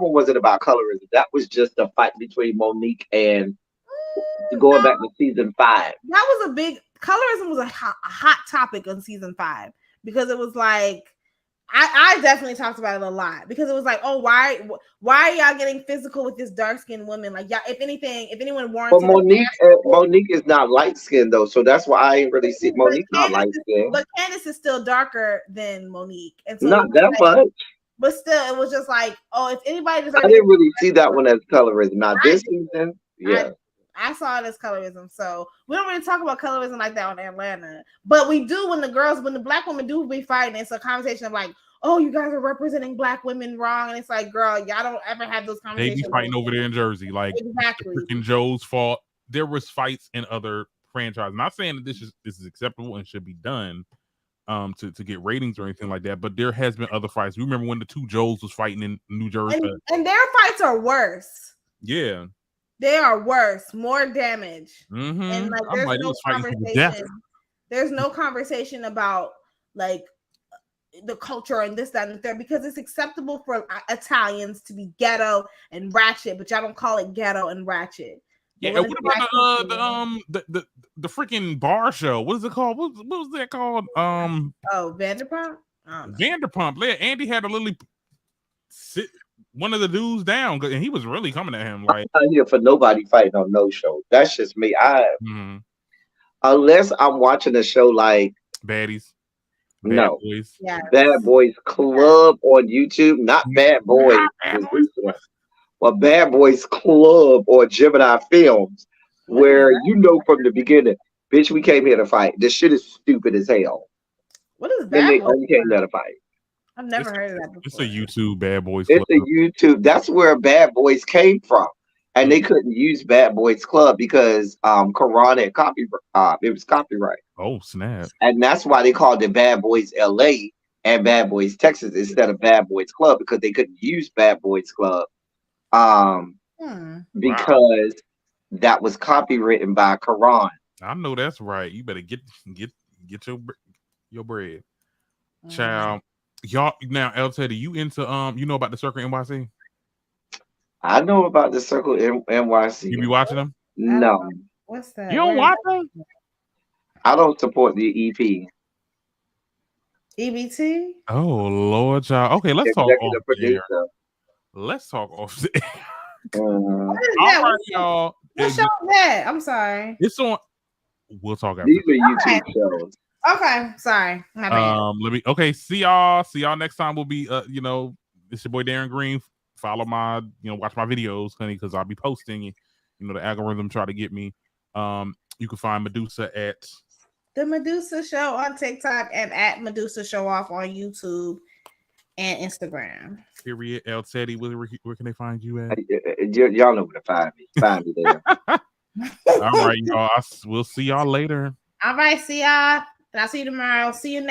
C: one wasn't about colorism. That was just a fight between Monique and going back to season 5.
B: That was a big colorism was a hot topic on season 5 because it was like I definitely talked about it a lot because it was like, oh, why are y'all getting physical with this dark skinned woman? Like, y'all, if anyone warranted.
C: But Monique is not light skinned though, so that's why I ain't really see Monique not light skinned.
B: But Candace is still darker than Monique, and so
C: not that much.
B: But still, it was just like, oh, if anybody
C: I didn't really see that one as colorism. Now this season, yeah.
B: I saw it as colorism, so we don't really talk about colorism like that on Atlanta, but we do when the black women do be fighting. It's a conversation of like, oh, you guys are representing black women wrong, and it's like, girl, y'all don't ever have those conversations.
A: They be fighting over there in Jersey, like
B: exactly.
A: Freaking Joe's fault. There was fights in other franchises. Not saying that this is acceptable and should be done, to get ratings or anything like that, but there has been other fights. You remember when the two Joes was fighting in New Jersey,
B: and their fights are worse.
A: Yeah.
B: They are worse, more damage.
A: Mm-hmm.
B: And like there's no conversation. There's no conversation about like the culture and this, that, and the third, because it's acceptable for Italians to be ghetto and ratchet, but y'all don't call it ghetto and ratchet.
A: Yeah, what about the freaking bar show? What is it called? What was that called?
B: Vanderpump?
A: Vanderpump. Yeah, Andy had to literally sit one of the dudes down, and he was really coming at him like,
C: I'm not here for nobody fighting on no show. That's just me. Unless I'm watching a show like
A: Baddies.
C: No,
A: Boys.
B: Yeah.
C: Bad Boys Club on YouTube, not Bad Boys. Well, Bad Boys Club or Gemini Films, where from the beginning, bitch, we came here to fight. This shit is stupid as hell.
B: What is Bad Boys?
C: We came there to fight.
B: I've never heard of that before.
A: It's a YouTube Bad Boys
C: Club. It's a YouTube. That's where Bad Boys came from. And they couldn't use Bad Boys Club because Quran had copyright. It was copyright.
A: Oh, snap.
C: And that's why they called it Bad Boys LA and Bad Boys Texas instead of Bad Boys Club, because they couldn't use Bad Boys Club because that was copywritten by Quran.
A: I know that's right. You better get your bread. Child. Y'all now, El Teddy, you into you know about the Circle NYC?
C: I know about the Circle NYC.
A: You be watching them?
C: No,
B: What's that?
A: You don't watch them?
C: I don't support the EP.
B: EBT?
A: Oh Lord, y'all. Okay, let's talk off
C: Executive
A: the air.
C: producer.
A: Let's talk off the air.
C: Uh,
B: What is
A: All
B: that?
A: right, y'all.
B: What show is that? I'm sorry.
A: It's on. We'll talk after.
C: these are YouTube shows.
B: Okay, sorry. My bad.
A: Let me. Okay, see y'all. See y'all next time. We'll be. It's your boy Darren Green. Follow my. Watch my videos, honey, because I'll be posting. The algorithm try to get me. You can find Medusa at
B: The Medusa Show on TikTok and at Medusa Show Off on YouTube and Instagram.
A: Period. El Teddy. Where can they find you at?
C: Y'all know where to find me. Find me there.
A: All right, y'all. We'll see y'all later.
B: All right, see y'all. I'll see you tomorrow. See you next